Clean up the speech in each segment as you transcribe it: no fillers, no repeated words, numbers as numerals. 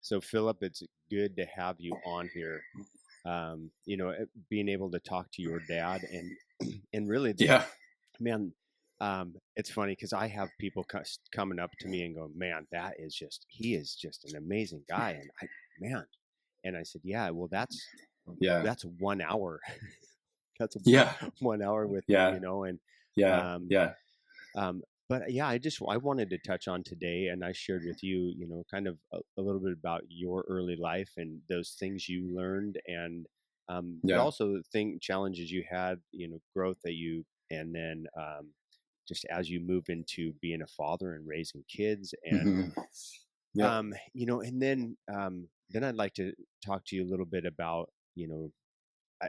So Philip, it's good to have you on here. Being able to talk to your dad and really, Yeah. man, it's funny because I have people coming up to me and going, "Man, he is just an amazing guy." Man, and I said, "Yeah, well, Yeah. that's 1 hour. That's Yeah. 1 hour with him, Yeah. and Yeah. um, Yeah. but yeah, I wanted to touch on today, and I shared with you, kind of a little bit about your early life and those things you learned, and but Yeah. also the challenges you had, growth that you, and then just as you move into being a father and raising kids, and hmm Yep. then I'd like to talk to you a little bit about,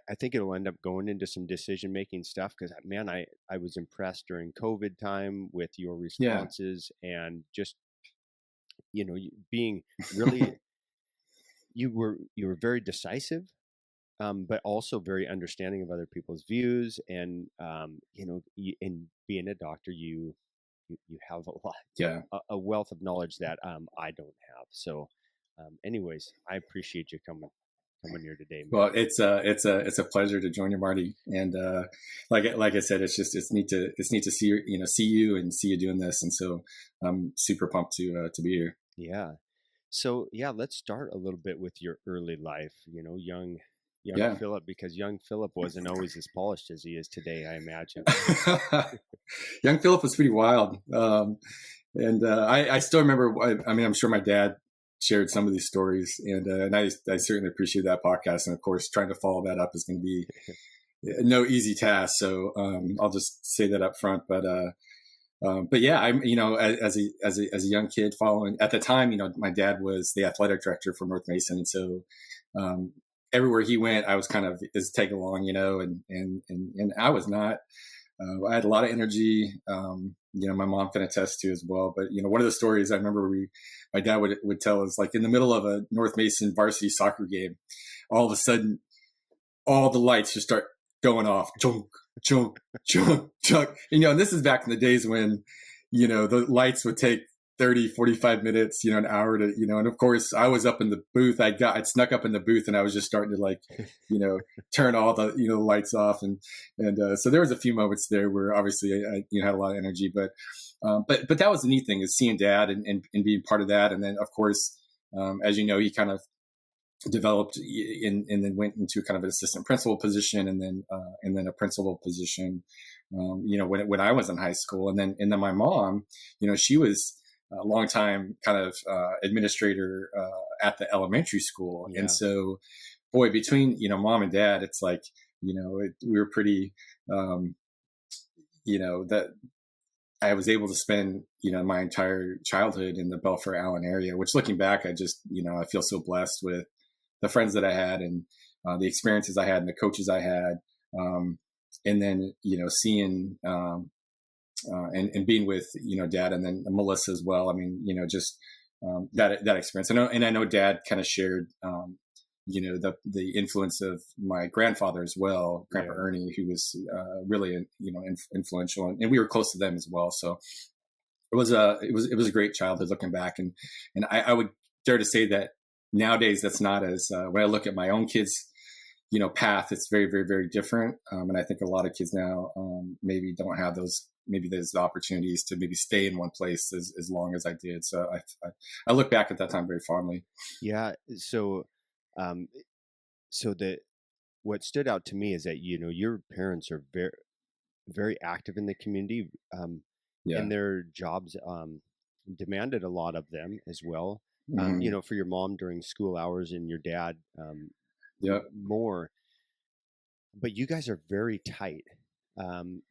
I think it'll end up going into some decision making stuff because, man, I was impressed during COVID time with your Yeah. responses and just, being really, you were very decisive, but also very understanding of other people's views. And, in being a doctor, you have Yeah. a wealth of knowledge that I don't have. So, anyways, I appreciate you coming here today, man. Well, it's a pleasure to join you, Marty. And like I said, it's neat to see see you and see you doing this. And so I'm super pumped to be here. Yeah. So yeah, let's start a little bit with your early life. Young Yeah. Philip, because young Philip wasn't always as polished as he is today, I imagine. Young Philip was pretty wild. And I still remember. I mean, I'm sure my dad shared some of these stories, and I certainly appreciate that podcast. And of course, trying to follow that up is going to be no easy task. So I'll just say that up front. But yeah, I'm as a young kid following at the time, my dad was the athletic director for North Mason, and so um, everywhere he went, I was kind of his tag along, and I was not. I had a lot of energy. My mom can attest to as well. But one of the stories I remember my dad would tell is like in the middle of a North Mason varsity soccer game, all of a sudden, all the lights just start going off, chunk, chunk, chunk, chunk. And this is back in the days when the lights would take 30, 45 minutes, an hour to, and of course I was up in the booth. I'd snuck up in the booth and I was just starting to turn all the, lights off. And so there was a few moments there where obviously I had a lot of energy, but that was the neat thing is seeing dad and being part of that. And then of course, as you know, he kind of developed and then went into kind of an assistant principal position and then a principal position, when I was in high school. And then my mom, she was a long time kind of administrator at the elementary school. Yeah. And so, boy, between, mom and dad, it's like, we were pretty, that I was able to spend, my entire childhood in the Belfair Allen area, which looking back, I just, I feel so blessed with the friends that I had and the experiences I had and the coaches I had. And then, seeing and being with, dad and then Melissa as well. I mean, just that experience. I know dad kind of shared, the influence of my grandfather as well, Grandpa Ernie, who was really, influential, and we were close to them as well. So it was a great childhood looking back. And I would dare to say that nowadays that's not as, when I look at my own kids, path, it's very, very, very different. And I think a lot of kids now maybe don't have maybe there's opportunities to maybe stay in one place as long as I did. So I look back at that time very fondly. Yeah. So what stood out to me is that, your parents are very, very active in the community, Yeah. and their jobs demanded a lot of them as well. Mm-hmm. For your mom during school hours and your dad Yep. more, but you guys are very tight. And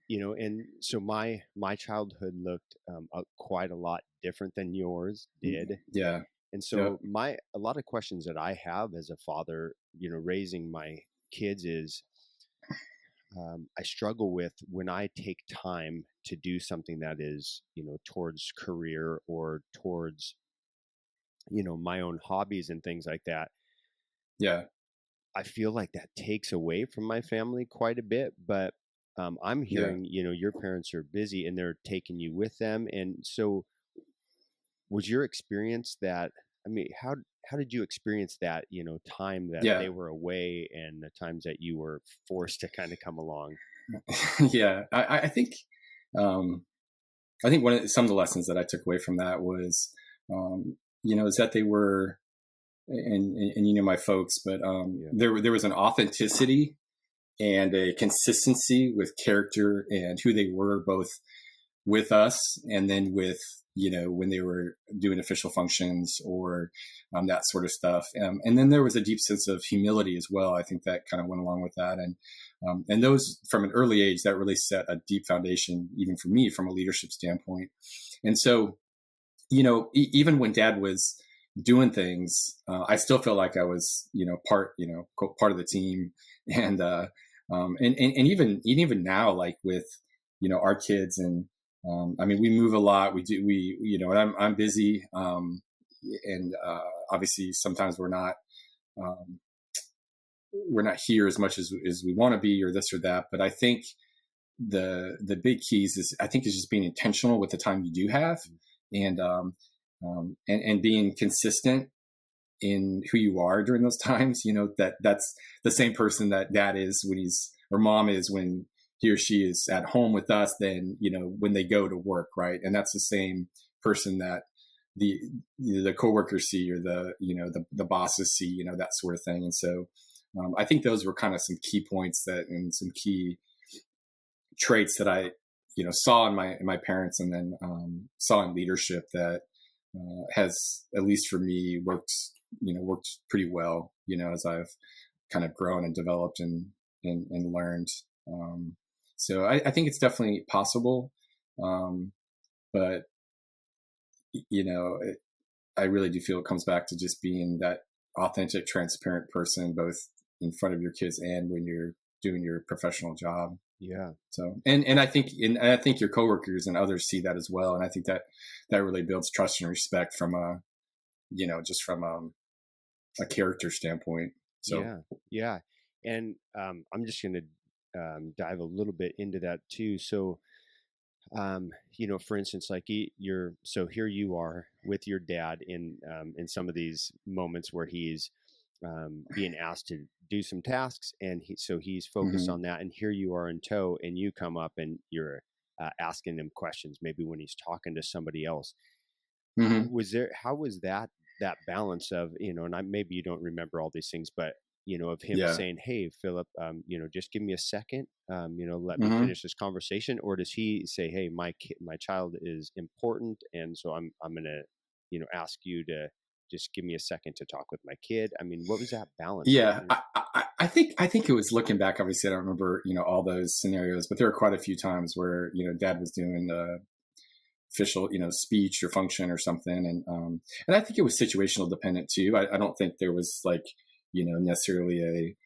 so my childhood looked quite a lot different than yours did. Yeah. And so Yep. a lot of questions that I have as a father, raising my kids is, I struggle with when I take time to do something that is, towards career or towards, my own hobbies and things like that. Yeah. I feel like that takes away from my family quite a bit, but I'm Yeah. hearing, your parents are busy and they're taking you with them. And so was your experience that, mean, how did you experience that, time that Yeah. they were away and the times that you were forced to kind of come along? Yeah. Um, I think some of the lessons that I took away from that was, is that they were, and my folks, but Yeah. there was an authenticity and a consistency with character and who they were, both with us and then with, when they were doing official functions or that sort of stuff. And then there was a deep sense of humility as well. I think that kind of went along with that. And those, from an early age, that really set a deep foundation, even for me, from a leadership standpoint. And so, even when Dad was doing things, I still felt like I was, part of the team. And even now, like with, our kids, and I mean, we move a lot. And I'm busy. And obviously sometimes um, we're not here as much as we want to be, or this or that. But I think the big keys is just being intentional with the time you do have, and and being consistent in who you are during those times. That's the same person that Dad is when or Mom is when he or she is at home with us, then, when they go to work. Right. And that's the same person that the coworkers see, or the bosses see, that sort of thing. And so I think those were kind of some key points and some key traits that I, saw in my parents, and then saw in leadership that has, at least for me, worked pretty well, as I've kind of grown and developed and learned. So I think it's definitely possible. But, I really do feel it comes back to just being that authentic, transparent person, both in front of your kids and when you're doing your professional job. Yeah. So, and I think your coworkers and others see that as well. And I think that really builds trust and respect from just from a character standpoint. So, Yeah. And I'm just going to dive a little bit into that too. So, for instance, like so here you are with your dad in some of these moments where he's being asked to do some tasks, and he's focused mm-hmm. on that. And here you are in tow, and you come up and you're asking him questions, maybe when he's talking to somebody else. Mm-hmm. How was that balance of, and maybe you don't remember all these things, but of him Yeah. saying, "Hey, Philip, just give me a second, let me Mm-hmm. finish this conversation," or does he say, "Hey, my child is important, and so I'm gonna, ask you to just give me a second to talk with my kid"? I mean, what was that balance? Yeah, I think it was, looking back. Obviously, I don't remember all those scenarios, but there were quite a few times where Dad was doing the official speech or function or something, and I think it was situational dependent too. I don't think there was like necessarily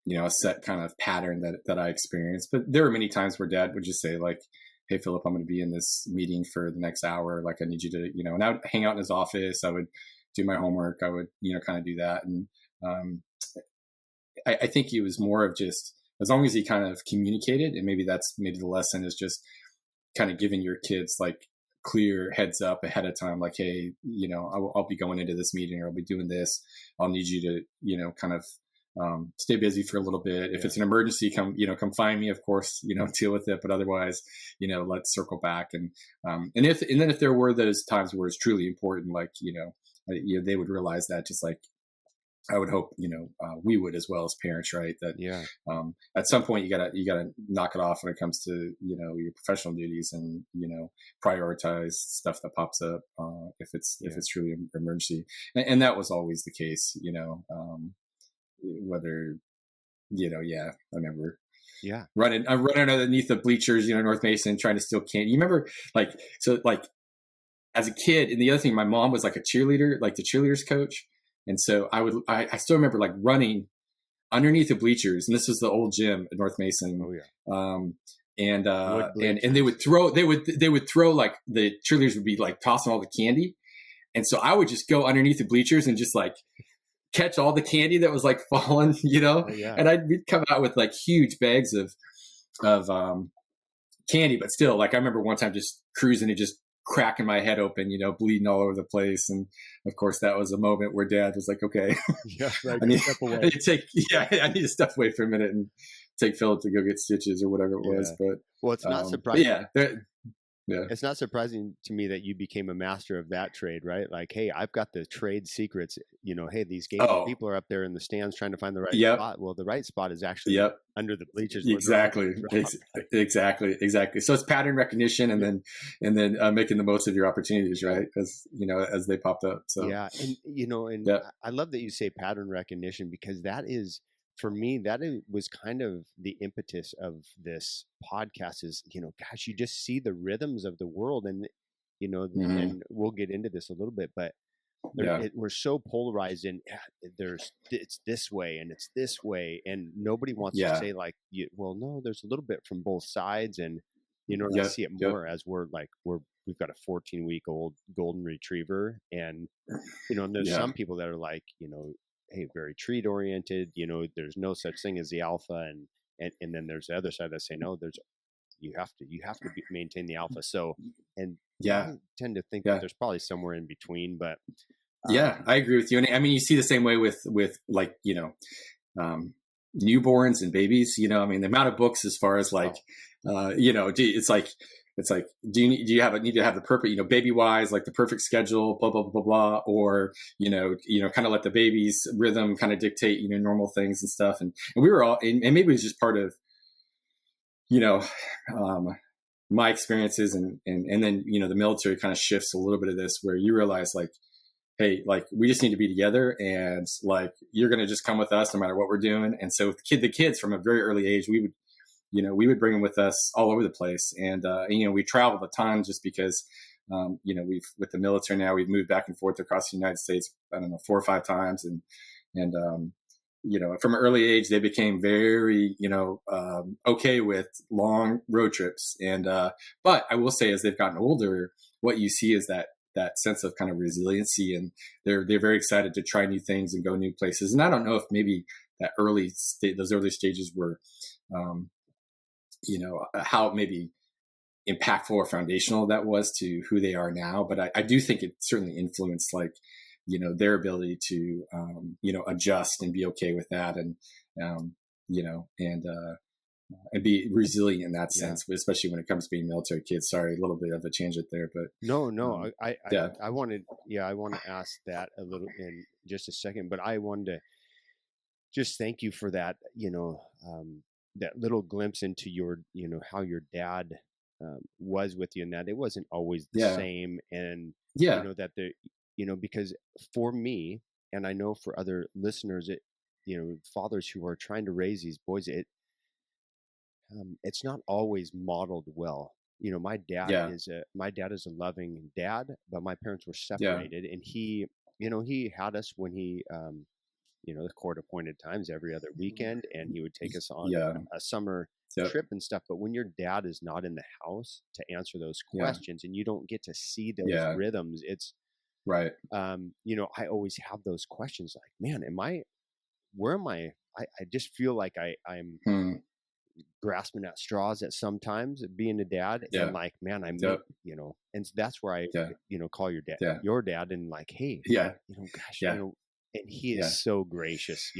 a set kind of pattern that I experienced, but there were many times where Dad would just say like, "Hey, Philip, I'm going to be in this meeting for the next hour. Like, I need you to, and I would hang out in his office. I would do my homework. I would, kind of do that." And I think it was more of just, as long as he kind of communicated, and maybe the lesson is just kind of giving your kids like clear heads up ahead of time, like, "Hey, I'll be going into this meeting, or I'll be doing this. I'll need you to, kind of stay busy for a little bit. If it's an emergency, come find me, of course, deal with it. But otherwise, let's circle back." And then if there were those times where it's truly important, like, they would realize that, just like I would hope, we would as well as parents, right? That at some point you gotta knock it off when it comes to, your professional duties, and, prioritize stuff that pops up if it's truly an emergency. And that was always the case, whether, I remember running underneath the bleachers, North Mason, trying to steal candy. You remember, as a kid, and the other thing, my mom was like a cheerleader, like the cheerleaders coach. And so I still remember like running underneath the bleachers, and this was the old gym at North Mason. Oh yeah. And they would throw like, the cheerleaders would be like tossing all the candy. And so I would just go underneath the bleachers and just like catch all the candy that was like falling, Oh, yeah. And we'd come out with like huge bags of candy, but still, like, I remember one time just cruising and just cracking my head open, bleeding all over the place. And of course, that was a moment where Dad was like, "Okay, Yeah, right. I need, Step I away. need to take, yeah, I need to step away for a minute and take Philip to go get stitches or whatever it was." Yeah. Well, But yeah, yeah. it's not surprising to me that you became a master of that trade, right? Like, hey, I've got the trade secrets. Hey, these game Oh, people are up there in the stands trying to find the right yep, spot. Well, the right spot is actually yep. under the bleachers where they're all Exactly. going to drop. Exactly. So it's pattern recognition, and Yeah. then making the most of your opportunities, right? As they popped up. So Yeah, and yeah, I love that you say pattern recognition, because that is, for me, was kind of the impetus of this podcast. Is, gosh, you just see the rhythms of the world, and hmm, and we'll get into this a little bit, but yeah, we're so polarized in, it's this way and it's this way, and nobody wants to yeah, say, like, well, no, there's a little bit from both sides. And I yep, see it yep, more as we've got a 14-week-old golden retriever, and and there's yeah, some people that are like, hey, very treat oriented, there's no such thing as the alpha, and then there's the other side that say, no, there's you have to maintain the alpha. So, and yeah, I tend to think that yeah. there's probably somewhere in between, but Yeah, I agree with you. And I mean, you see the same way with like, um, newborns and babies. I mean, the amount of books as far as like, oh, it's like, do you need to have the perfect, baby wise, like the perfect schedule, blah blah blah blah, or kind of let the baby's rhythm kind of dictate normal things and stuff. And we were all, and maybe it was just part of you know um, my experiences, and then the military kind of shifts a little bit of this where you realize like, hey, like we just need to be together, and like you're going to just come with us no matter what we're doing. And so the kids from a very early age, we would bring them with us all over the place. And we traveled a ton just because we've, with the military now, we've moved back and forth across the United States, I don't know, 4 or 5 times. And from an early age, they became very, okay with long road trips. But I will say, as they've gotten older, what you see is that sense of kind of resiliency, and they're very excited to try new things and go new places. And I don't know if maybe those early stages were, how maybe impactful or foundational that was to who they are now. But I do think it certainly influenced, like, their ability to, adjust and be okay with that. And, and be resilient in that yeah. sense, especially when it comes to being military kids. Sorry, a little bit of a tangent there, but No, um, I yeah, I wanted, yeah, I want to ask that a little in just a second, but I wanted to just thank you for that, that little glimpse into your, how your dad was with you, and that it wasn't always the yeah, same. And, yeah, that because for me, and I know for other listeners, fathers who are trying to raise these boys, it's not always modeled well. yeah, My dad is a loving dad, but my parents were yeah, separated, and he had us when he, the court appointed times every other weekend, and he would take us on yeah, a summer yep, trip and stuff. But when your dad is not in the house to answer those yeah, questions, and you don't get to see those yeah, rhythms, it's, right, I always have those questions like, man, where am I just feel like I'm hmm, grasping at straws at sometimes being a dad, and yeah, like, man, yep, and that's where I, yeah, call yeah, your dad, and like, hey, yeah, gosh, yeah, and he is yeah, so gracious,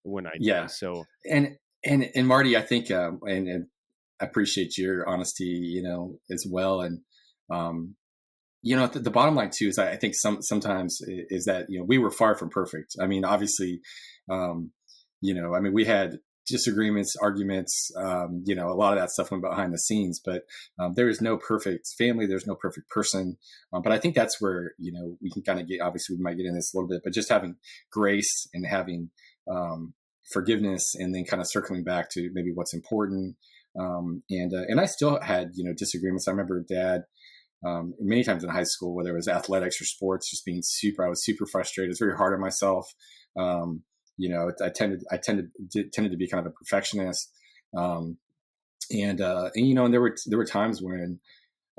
when I do. yeah. So And Marty, I think, and I appreciate your honesty, as well. And the bottom line too is, I think sometimes is that we were far from perfect. I mean, obviously, um, I mean, we had disagreements, arguments. A lot of that stuff went behind the scenes, but there is no perfect family. There's no perfect person. But I think that's where we can kind of get. Obviously, we might get in this a little bit, but just having grace and having forgiveness, and then kind of circling back to maybe what's important. And I still had disagreements. I remember Dad, many times in high school, whether it was athletics or sports, just being I was super frustrated. It was very hard on myself. I tended to be kind of a perfectionist. Um, and there were times when,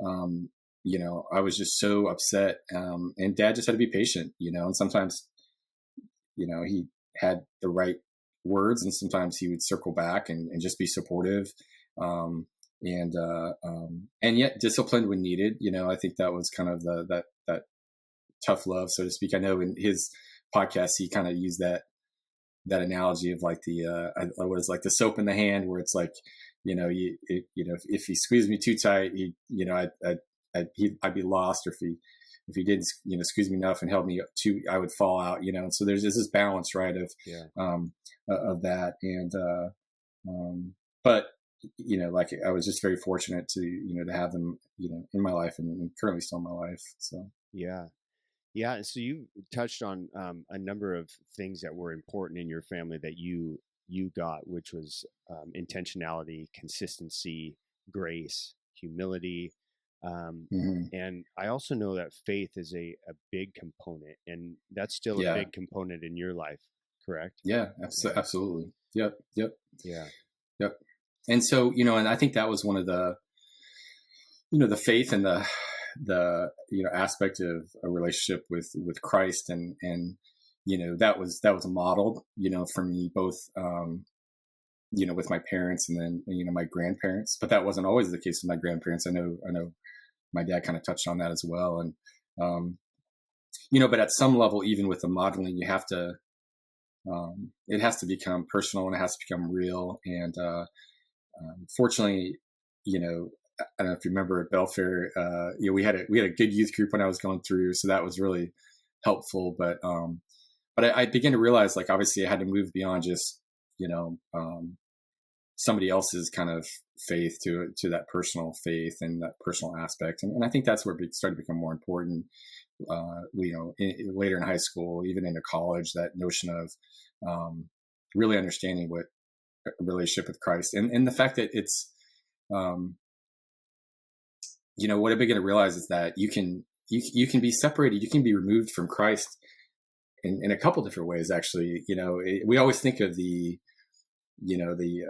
I was just so upset. And Dad just had to be patient, and sometimes, he had the right words, and sometimes he would circle back and just be supportive. and yet disciplined when needed. I think that was kind of that tough love, so to speak. I know in his podcast he kind of used that analogy of like what is like the soap in the hand, where it's like, if he squeezed me too tight, I'd be lost, or if he didn't, squeeze me enough and held me too, I would fall out, and so there's this balance, right, Yeah. of that. But like I was just very fortunate to have them, in my life, and currently still in my life. So Yeah. Yeah. So you touched on a number of things that were important in your family that you got, which was intentionality, consistency, grace, humility, um, hmm and I also know that faith is a big component, and that's still a yeah, big component in your life, correct? yeah, Yeah. absolutely. Yep. Yeah. Yep. And so, and I think that was one of the faith and the aspect of a relationship with Christ, and that was modeled, for me, both, with my parents, and then, my grandparents. But that wasn't always the case with my grandparents. I know my dad kind of touched on that as well. And, but at some level, even with the modeling, you have to, it has to become personal, and it has to become real. And, fortunately, I don't know if you remember at Belfair, we had a good youth group when I was going through, so that was really helpful. But I began to realize, like, obviously I had to move beyond just, somebody else's kind of faith to that personal faith and that personal aspect. And I think that's where it started to become more important. Later in high school, even into college, that notion of, really understanding what a relationship with Christ, and the fact that it's, um, what I began to realize is that you can be separated, you can be removed from Christ in a couple different ways. Actually, we always think of you know the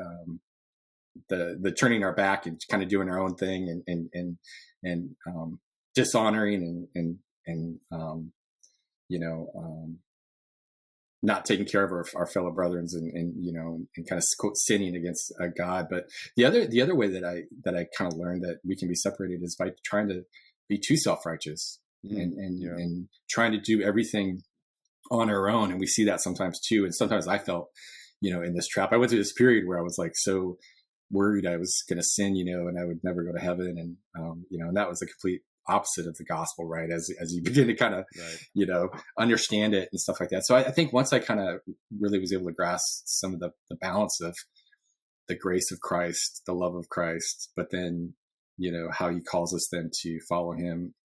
turning our back and kind of doing our own thing, and dishonoring, and you know um, not taking care of our fellow brethren, and kind of quote sinning against God. But the other way that I kind of learned that we can be separated is by trying to be too self-righteous, Mm, and yeah. and trying to do everything on our own. And we see that sometimes too. And sometimes I felt, in this trap. I went through this period where I was like so worried I was going to sin, and I would never go to heaven. And, and that was the complete opposite of the gospel, right? As you begin to kind of, Right. understand it and stuff like that. So I think once I kind of really was able to grasp some of the balance of the grace of Christ, the love of Christ, but then, how he calls us then to follow him,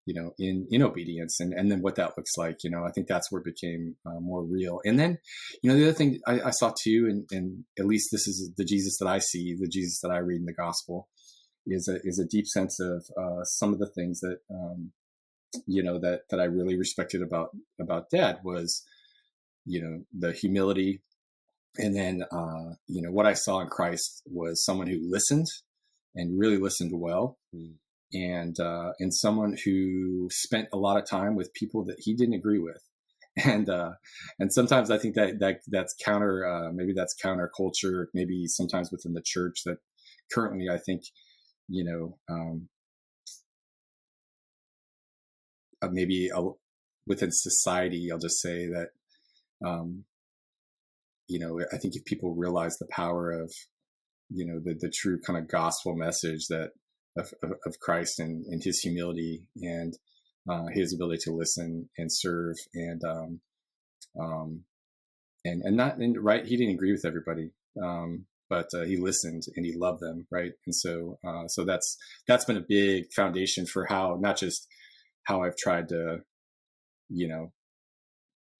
in obedience, and then what that looks like, I think that's where it became more real. And then, the other thing I saw too, and at least this is the Jesus that I see, the Jesus that I read in the gospel, is a deep sense of some of the things that, that I really respected about Dad was, the humility. And then, what I saw in Christ was someone who listened, and really listened well, Mm, and someone who spent a lot of time with people that he didn't agree with. And sometimes I think that's counter, maybe that's counter culture, maybe sometimes within the church, that currently I think, you know um, maybe within society, I'll just say that, um, I think if people realize the power of, the true kind of gospel message that of Christ, and his humility, and his ability to listen and serve, um, and not and right. He didn't agree with everybody, but he listened and he loved them, right. And so that's been a big foundation for how, not just how I've tried to, you know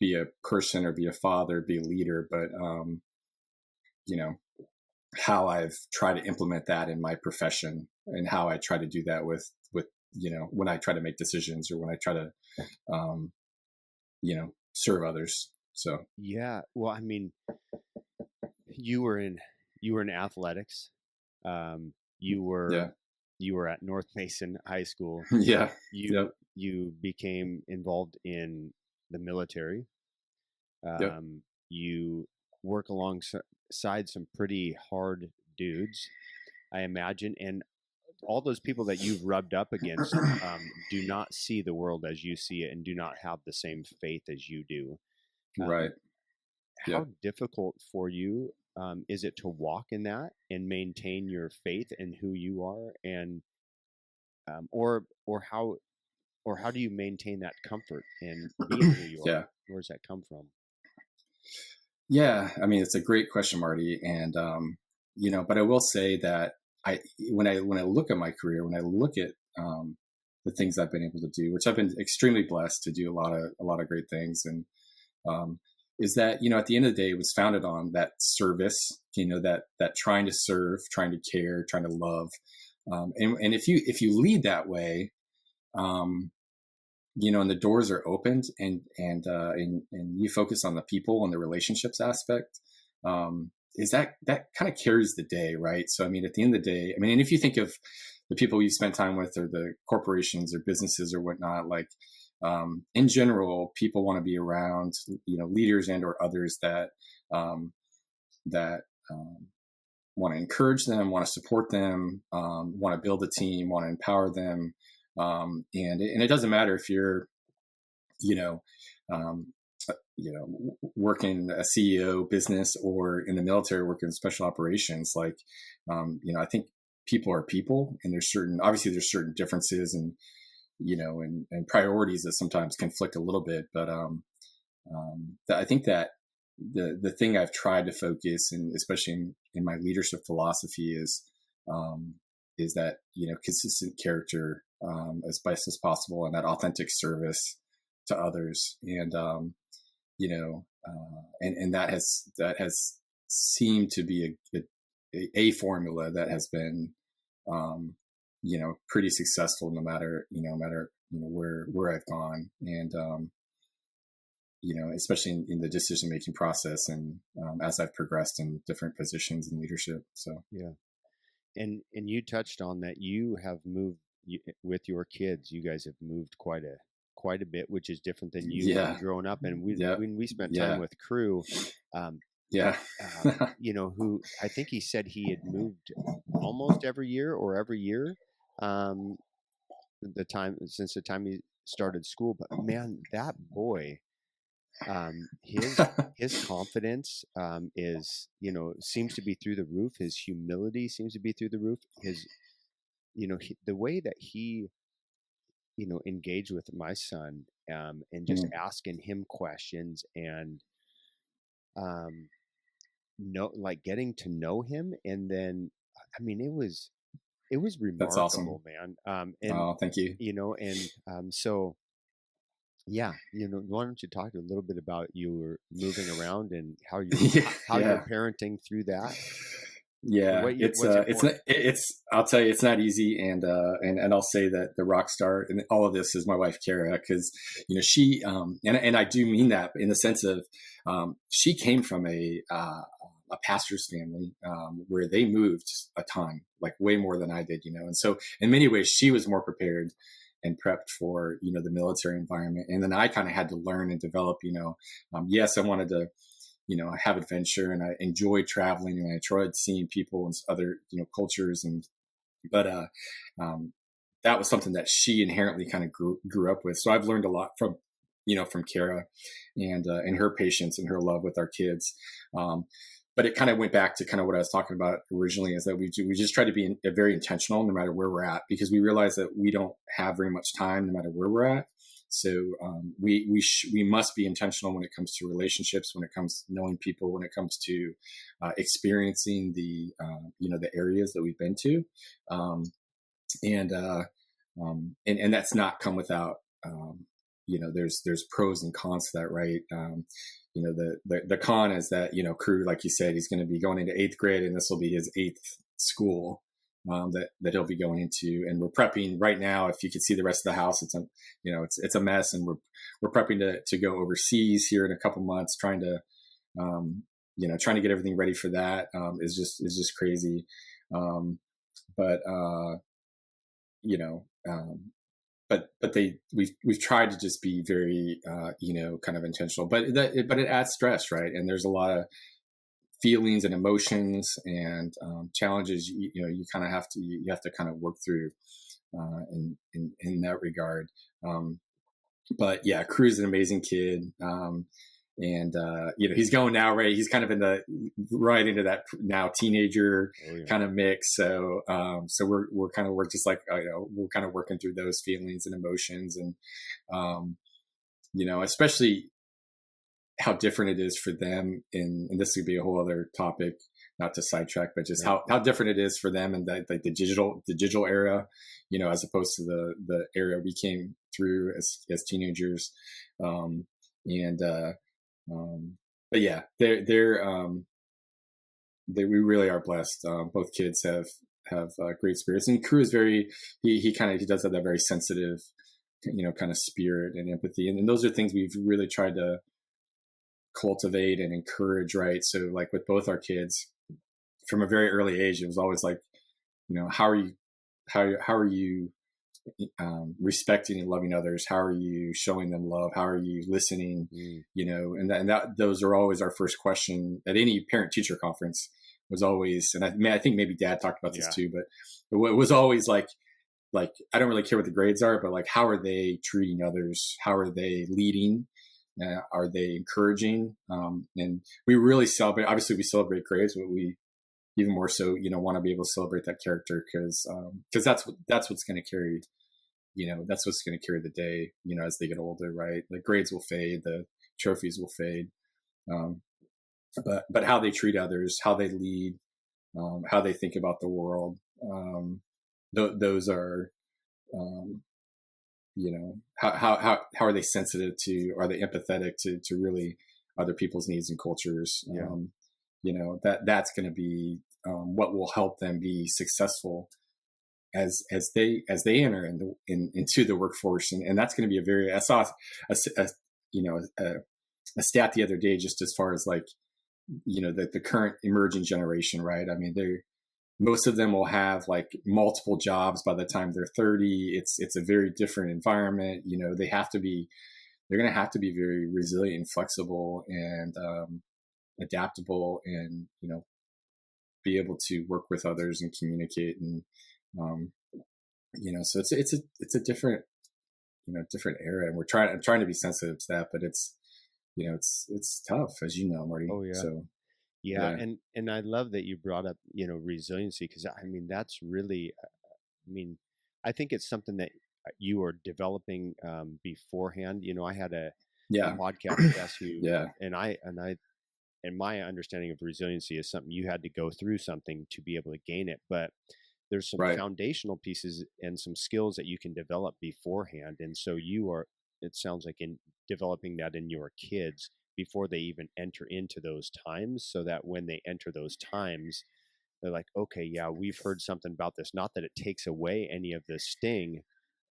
be a person, or be a father, be a leader, but you know how I've tried to implement that in my profession, and how I try to do that with when I try to make decisions, or when I try to um, serve others. So yeah. Well, I mean, you were in you were in athletics. Um, you yeah, were you were at North Mason High School. yeah, You yep, you became involved in the military. yep, You work alongside some pretty hard dudes. I imagine, and all those people that you've rubbed up against do not see the world as you see it and do not have the same faith as you do. Right. Um, Yeah. how difficult for you is it to walk in that and maintain your faith in who you are, and or how do you maintain that comfort in being who you are? Yeah. Where does that come from? Yeah. I mean, it's a great question, Marty. And, but I will say that when I look at my career, when I look at, the things I've been able to do, which I've been extremely blessed to do a lot of great things. And, is that, at the end of the day, it was founded on that service, that trying to serve, trying to care, trying to love. And if you lead that way, um, and the doors are opened, and you focus on the people and the relationships aspect, is that kind of carries the day, right? So I mean, at the end of the day, I mean, and if you think of the people you spend time with, or the corporations or businesses or whatnot, like, in general, people want to be around, leaders and or others um, that want to encourage them, want to support them, want to build a team, want to empower them. And it doesn't matter if you're, you know, um, working a CEO business or in the military, working special operations. Like, I think people are people, and obviously there's certain differences and, and priorities that sometimes conflict a little bit. But I think that the thing I've tried to focus, and especially in my leadership philosophy, is that, consistent character, as best as possible, and that authentic service to others. And, and that has seemed to be a formula that has been, pretty successful, no matter, where I've gone. And, especially in the decision making process, and, as I've progressed in different positions in leadership. So Yeah. And you touched on that you have moved with your kids. You guys have moved quite a bit, which is different than you yeah, growing up. And yeah, when we spent time yeah, with Crew, um, yeah, who I think he said he had moved almost every year or every year, um, since the time he started school. But man, that boy, his confidence is, seems to be through the roof. His humility seems to be through the roof. His, the way that he, engaged with my son, and just Mm, asking him questions, and like getting to know him. And then, I mean, it was that's awesome. remarkable, man. And Oh, thank you. so yeah, why don't you talk a little bit about your moving around and how you're yeah, how you're yeah. parenting through that? Yeah, What's important? I'll tell you, it's not easy. And I'll say that the rock star in all of this is my wife, Kara, because, she, and I do mean that in the sense of, she came from a pastor's family, where they moved a ton, like way more than I did, and so in many ways she was more prepared and prepped for, the military environment. And then I kind of had to learn and develop, yes, I wanted to, have adventure, and I enjoyed traveling, and I tried seeing people and other, cultures. And, but, that was something that she inherently kind of grew up with. So I've learned a lot from Kara, and her patience and her love with our kids. But it kind of went back to kind of what I was talking about originally, is that we just try to be very intentional no matter where we're at, because we realize that we don't have very much time no matter where we're at. So, we must be intentional when it comes to relationships, when it comes to knowing people, when it comes to, experiencing the areas that we've been to. And, and that's not come without, there's pros and cons to that, right? The con is that, Crew, like you said, he's going to be going into 8th grade, and this will be his 8th school, that he'll be going into. And we're prepping right now. If you could see the rest of the house, it's a mess, and we're prepping to go overseas here in a couple months, trying to, trying to get everything ready for that. Is just crazy. But, you know, we've tried to just be very, kind of intentional, but it adds stress, right? And there's a lot of feelings and emotions and challenges, you kind of have to, you have to kind of work through in that regard. But yeah, Crew's an amazing kid. And he's going now, right? He's kind of right into that now teenager kind of mix. So we're just like, we're kind of working through those feelings and emotions, and especially how different it is for them. And this would be a whole other topic, not to sidetrack, but just how different it is for them in the digital era, as opposed to the era we came through as teenagers. But yeah, we really are blessed. Both kids have great spirits, and Crew is he does have that very sensitive, kind of spirit and empathy. And those are things we've really tried to cultivate and encourage, right? So like with both our kids from a very early age, it was always like, how are you respecting and loving others? How are you showing them love? How are you listening? And those are always our first question at any parent teacher conference. Was always, and I think maybe Dad talked about this too, but it was always like I don't really care what the grades are, but like, how are they treating others? How are they leading? Are they encouraging? And we really celebrate. Obviously, we celebrate grades, but we even more so, want to be able to celebrate that character because that's what's going to carry. That's what's going to carry the day. As they get older, right? The grades will fade, the trophies will fade, but how they treat others, how they lead, how they think about the world, those are. How are they sensitive to, are they empathetic to really other people's needs and cultures? That's going to be what will help them be successful as they enter into the workforce. And that's going to be I saw a stat the other day, just as far as like, the current emerging generation, right? I mean, most of them will have like multiple jobs by the time they're 30. It's a very different environment. They're going to have to be very resilient and flexible and adaptable, and be able to work with others and communicate. And so it's a different different era, and I'm trying to be sensitive to that, but it's tough, as Marty. Oh yeah. So yeah. And I love that you brought up resiliency, because I mean that's really, I think it's something that you are developing beforehand. I had a podcast guest who and my understanding of resiliency is something you had to go through something to be able to gain it, but there's some foundational pieces and some skills that you can develop beforehand. And so it sounds like, in developing that in your kids before they even enter into those times, so that when they enter those times, they're like, okay, yeah, we've heard something about this. Not that it takes away any of the sting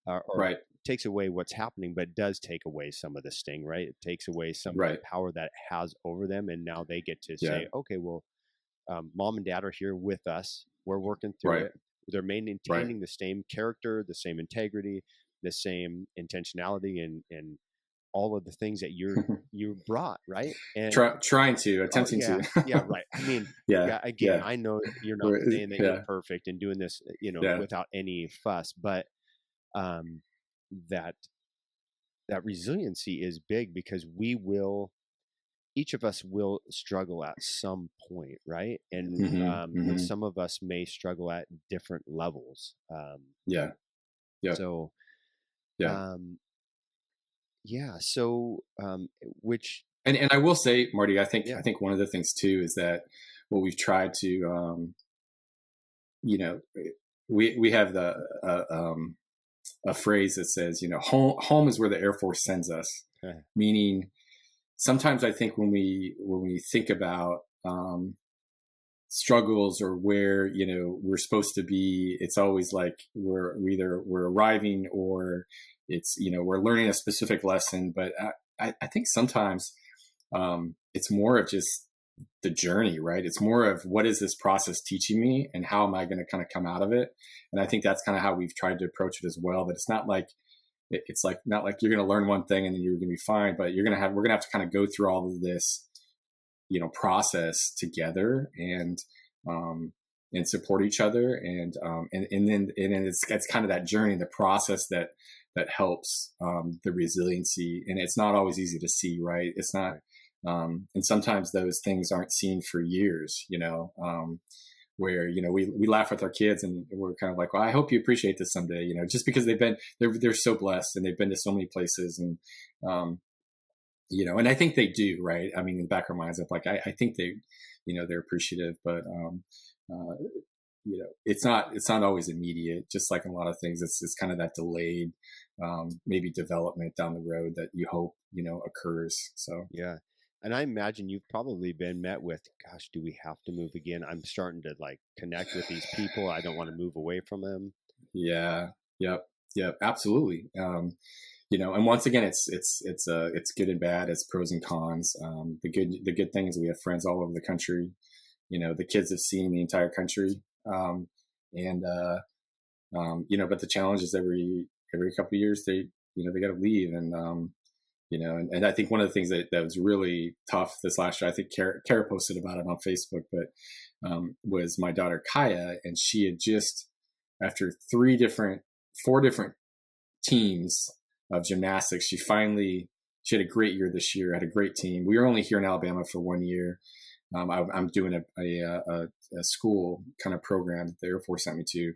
or takes away what's happening, but it does take away some of the sting, right? It takes away some of the power that it has over them. And now they get to say, okay, well, mom and dad are here with us. We're working through it. They're maintaining the same character, the same integrity, the same intentionality, and all of the things that you brought, right? And attempting to. Yeah, right. I mean, again, I know you're not saying that you're perfect and doing this, without any fuss, but that resiliency is big, because each of us will struggle at some point, right? And some of us may struggle at different levels. So, So, which, and I will say, Marty, I think one of the things too is that what we've tried to, we have a phrase that says, home is where the Air Force sends us, meaning sometimes I think when we think about struggles or where we're supposed to be, it's always like we're arriving, or it's we're learning a specific lesson. But I think sometimes it's more of just the journey, right? It's more of, what is this process teaching me, and how am I going to kind of come out of it? And I think that's kind of how we've tried to approach it as well. That it's not like not like you're going to learn one thing and then you're going to be fine, but we're going to have to kind of go through all of this process together and support each other. And then it's kind of that journey, the process that helps the resiliency. And it's not always easy to see, right? It's not, and sometimes those things aren't seen for years, where, we laugh with our kids and we're kind of like, well, I hope you appreciate this someday, just because they're so blessed and they've been to so many places. And, and I think they do, right? I mean, in the back of our minds, like, I think they, they're appreciative, but, it's not always immediate, just like in a lot of things. It's kind of that delayed, maybe development down the road that you hope, occurs. So, Yeah. And I imagine you've probably been met with, gosh, do we have to move again? I'm starting to like connect with these people. I don't want to move away from them. yeah, yep, yep, absolutely. And once again, it's good and bad. It's pros and cons. The good thing is we have friends all over the country. The kids have seen the entire country. And but the challenge is every couple of years they got to leave. And I think one of the things that was really tough this last year, I think Kara posted about it on Facebook, but was my daughter Kaya, and she had just, after 4 different teams of gymnastics, she had a great year this year, had a great team. We were only here in Alabama for 1 year. I'm doing a school kind of program that the Air Force sent me to,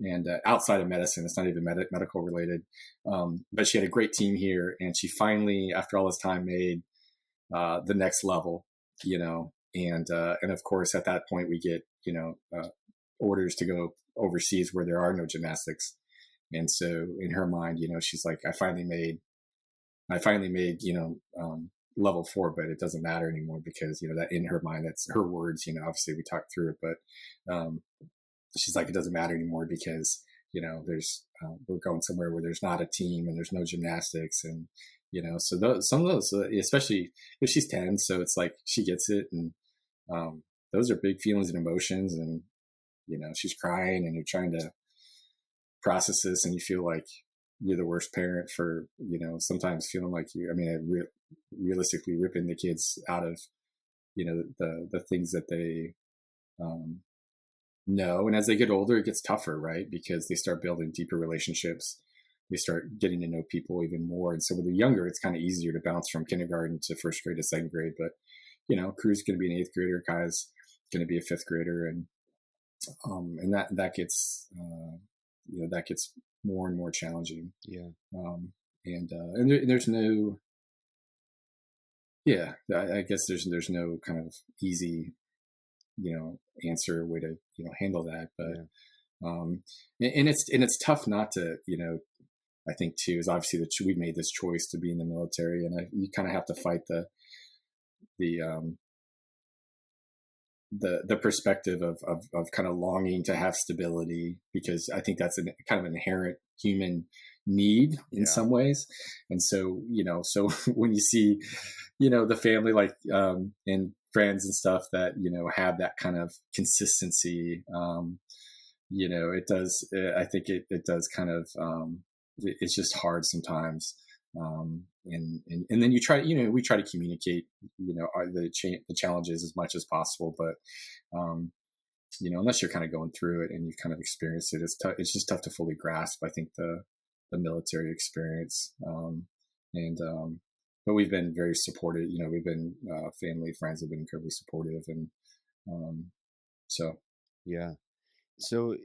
and outside of medicine, it's not even medical related. But she had a great team here, and she finally, after all this time, made the next level, and of course at that point we get orders to go overseas where there are no gymnastics. And so in her mind, she's like, I finally made level 4, but it doesn't matter anymore because, that in her mind, that's her words, obviously we talked through it, but she's like, it doesn't matter anymore because, there's, we're going somewhere where there's not a team and there's no gymnastics. And, so some of those, especially if she's 10, so it's like, she gets it. And, those are big feelings and emotions, and, she's crying and you're trying to process this, and you feel like you're the worst parent for, sometimes feeling like realistically ripping the kids out of, the things that they know. And as they get older, it gets tougher, right? Because they start building deeper relationships. They start getting to know people even more. And so when they're younger, it's kind of easier to bounce from kindergarten to first grade to second grade. But, Crew's going to be an 8th grader. Kai's going to be a 5th grader. And that gets, that gets more and more challenging. Yeah. There's no, I guess there's no kind of easy, answer way to, handle that. But, and it's tough not to, I think too, is obviously that we've made this choice to be in the military, and you kind of have to fight the perspective of kind of longing to have stability, because I think that's kind of an inherent human need in some ways. And so, so when you see, the family, like, and friends and stuff that, have that kind of consistency, it does, I think it does kind of, it's just hard sometimes. And then you try, we try to communicate, the challenges as much as possible, but, unless you're kind of going through it and you've kind of experienced it, it's just tough to fully grasp, I think, the military experience. But we've been very supportive, we've been, family, friends have been incredibly supportive. And, so. Yeah. So,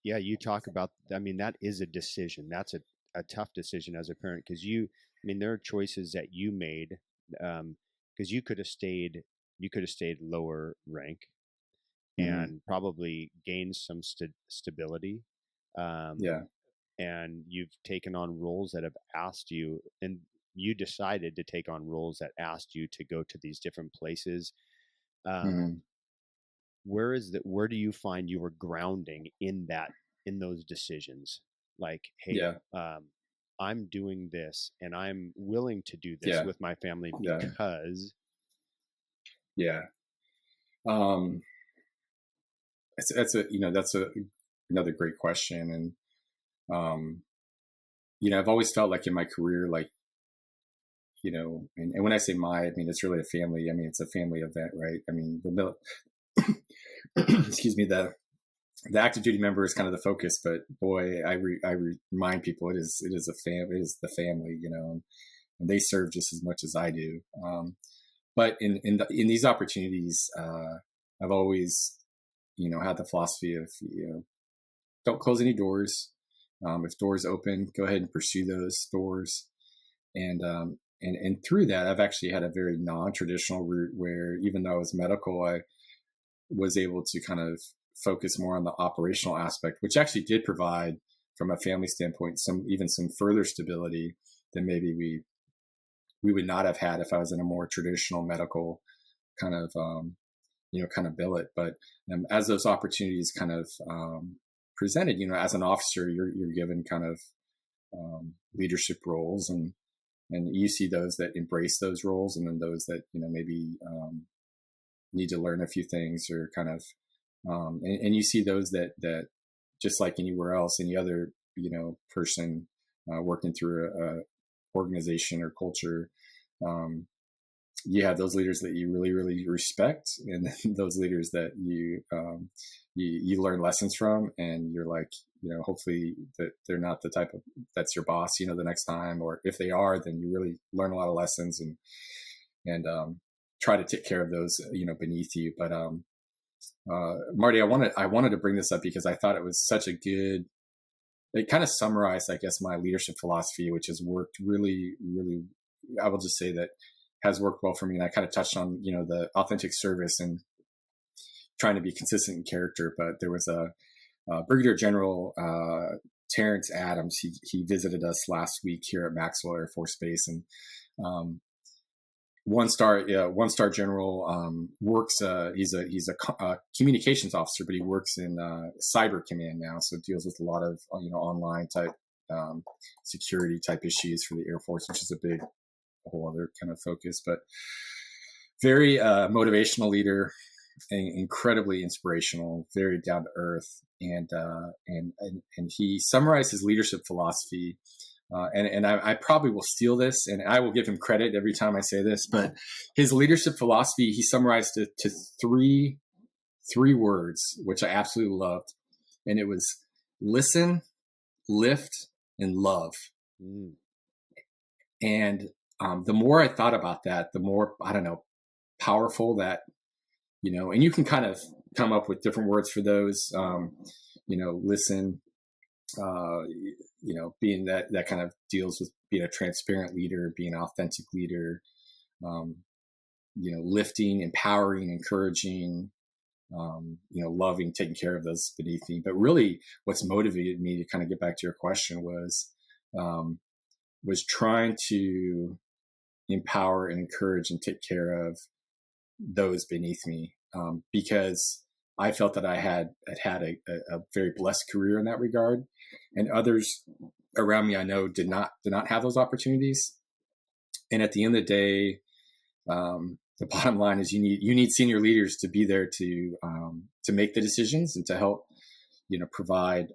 you talk about, that is a decision. That's a tough decision as a parent, because there are choices that you made, because you could have stayed lower rank and probably gained some stability. And you've taken on roles that have asked you, and you decided to take on roles that asked you to go to these different places. Where do you find your grounding in those decisions? Like, hey, I'm doing this and I'm willing to do this with my family because. That's another great question. And, I've always felt like in my career, like, and when I say I mean, it's really a family. I mean, it's a family event, right? I mean, excuse me, the active duty member is kind of the focus, but boy, I remind people it is it is the family, and they serve just as much as I do. But in these opportunities, I've always, had the philosophy of, don't close any doors. If doors open, go ahead and pursue those doors. And through that, I've actually had a very non-traditional route where, even though I was medical, I was able to kind of focus more on the operational aspect, which actually did provide, from a family standpoint, some further stability than maybe we would not have had if I was in a more traditional medical kind of billet. But as those opportunities kind of presented, as an officer, you're given kind of leadership roles, and you see those that embrace those roles, and then those that maybe need to learn a few things, or kind of and you see those that just like anywhere else, any other person working through a organization or culture, you have those leaders that you really, really respect, and those leaders that you learn lessons from, and you're like, hopefully that they're not the type of, that's your boss, the next time, or if they are, then you really learn a lot of lessons, and try to take care of those, beneath you. But Marty, I wanted to bring this up because I thought it was such a good, it kind of summarized, I guess, my leadership philosophy, which has worked really, really, I will just say that has worked well for me. And I kind of touched on, the authentic service and trying to be consistent in character. But there was a Brigadier General Terrence Adams. He visited us last week here at Maxwell Air Force Base, and one star general, works. He's a communications officer, but he works in cyber command now, so deals with a lot of online type security type issues for the Air Force, which is a whole other kind of focus. But very motivational leader, and incredibly inspirational, very down to earth, and he summarized his leadership philosophy. And I probably will steal this, and I will give him credit every time I say this, but his leadership philosophy, he summarized it to three words, which I absolutely loved. And it was listen, lift, and love. Mm. And the more I thought about that, the more, I don't know, powerful that, and you can kind of come up with different words for those, listen, being that kind of deals with being a transparent leader, being an authentic leader, lifting, empowering, encouraging, loving, taking care of those beneath me. But really what's motivated me to kind of get back to your question was trying to empower and encourage and take care of those beneath me, because I felt that I had a very blessed career in that regard, and others around me I know did not have those opportunities. And at the end of the day, the bottom line is you need senior leaders to be there to make the decisions and to help provide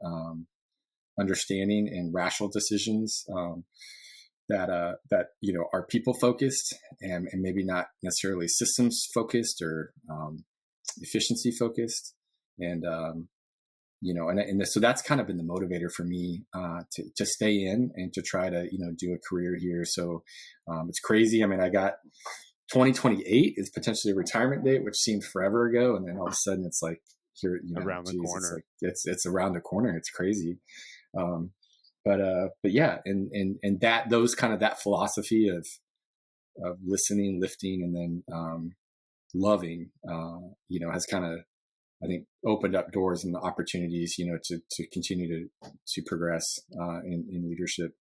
understanding and rational decisions that are people focused, and maybe not necessarily systems focused or efficiency focused. And so that's kind of been the motivator for me to stay in and to try to do a career here. So it's crazy. I mean, I got 2028 is potentially a retirement date, which seemed forever ago, and then all of a sudden it's like here, around the corner. It's around the corner. It's crazy. But yeah, and that philosophy of listening, lifting, and then loving, has kind of, I think, opened up doors and opportunities, to continue to progress in leadership.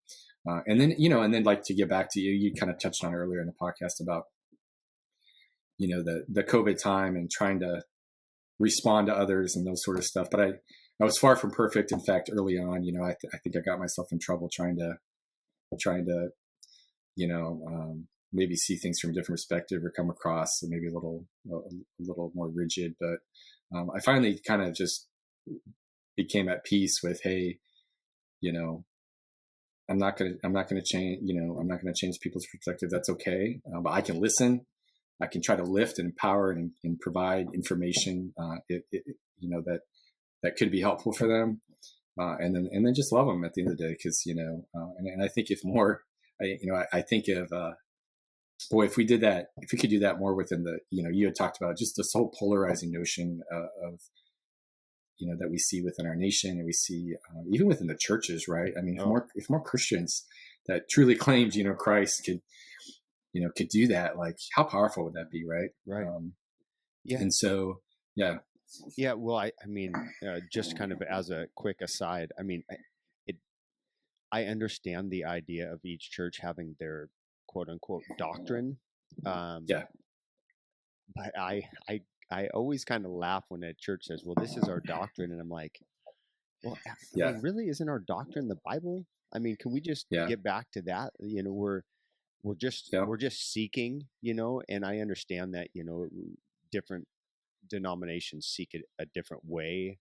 And then like, to get back to you kind of touched on earlier in the podcast about, the COVID time and trying to respond to others and those sort of stuff. But I was far from perfect. In fact, early on, I think I got myself in trouble trying to, maybe see things from a different perspective, or come across maybe a little more rigid. But I finally kind of just became at peace with, hey, I'm not gonna change, I'm not gonna change people's perspective. That's okay. But I can listen. I can try to lift and empower and provide information, that could be helpful for them. And then just love them at the end of the day. Cause, and I think if more, I think of, boy, if we did that, if we could do that more within you had talked about just this whole polarizing notion of, that we see within our nation, and we see even within the churches, right? I mean, Oh, if more Christians that truly claimed, Christ could do that, like how powerful would that be, right? right. Yeah. And so, yeah, Yeah. Well, I mean, just kind of as a quick aside, I mean, it, I understand the idea of each church having their quote unquote doctrine. Um, yeah, but I always kind of laugh when a church says, well, this is our doctrine. And I'm like, well, I yeah, mean, really, isn't our doctrine the Bible? I mean, can we just yeah, get back to that? yeah, We're just seeking, and I understand that, different denominations seek it a different way,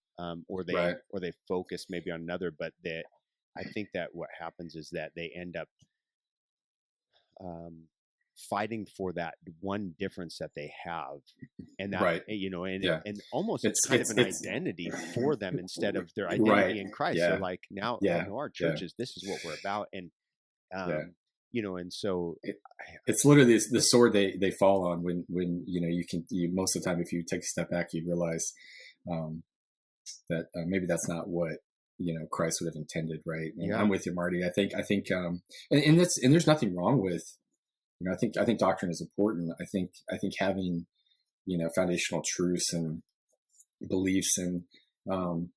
right, or they focus maybe on another, but that I think that what happens is that they end up um, fighting for that one difference that they have, and that right, yeah. and almost it's kind of an It's identity for them instead of their right, identity in Christ. They're yeah, like, now, oh yeah, no, our yeah, churches, this is what we're about, and yeah. and so It, I it's literally the sword they fall on when most of the time, if you take a step back, you realize um, that maybe that's not what Christ would have intended, right? And yeah, I'm with you, Marty. And there's nothing wrong with I think doctrine is important. I think having foundational truths and beliefs um,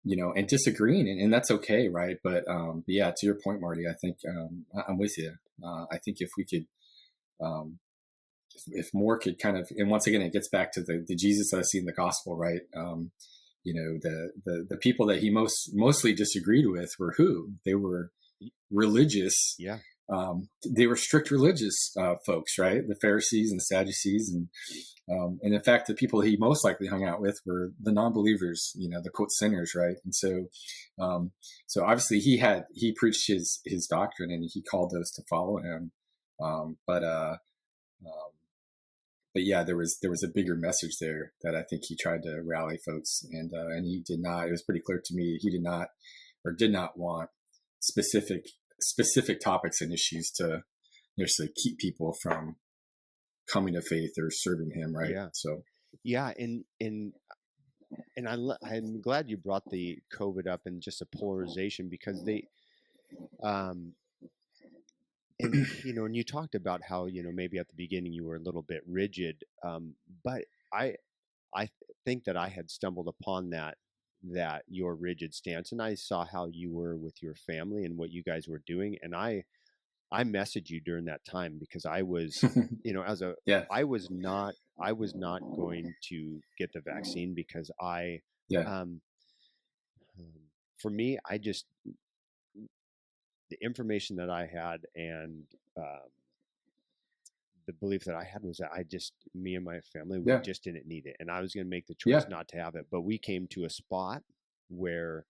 and disagreeing, and that's okay, right? But yeah, to your point, Marty, I think I'm with you. I think if we could, if more could kind of, and once again, it gets back to the Jesus that I see in the gospel, right? The people that he mostly disagreed with were who? They were religious. yeah, They were strict religious folks, right? The Pharisees and the Sadducees, and in fact, the people he most likely hung out with were the non-believers, the quote sinners, right? And so obviously he preached his doctrine, and he called those to follow him. Um, but uh, um, but yeah, there was a bigger message there that I think he tried to rally folks, and he did not. It was pretty clear to me he did not want specific topics and issues to keep people from coming to faith or serving him, right? yeah, So yeah, and I'm glad you brought the COVID up and just a polarization, because um, and and you talked about how maybe at the beginning you were a little bit rigid, but I I think that I had stumbled upon that your rigid stance, and I saw how you were with your family and what you guys were doing, and I messaged you during that time because I was, as a yeah, I was not going to get the vaccine because yeah, um, um, for me, I just the information that I had and the belief that I had was that me and my family, we yeah, just didn't need it, and I was going to make the choice yeah, not to have it. But we came to a spot where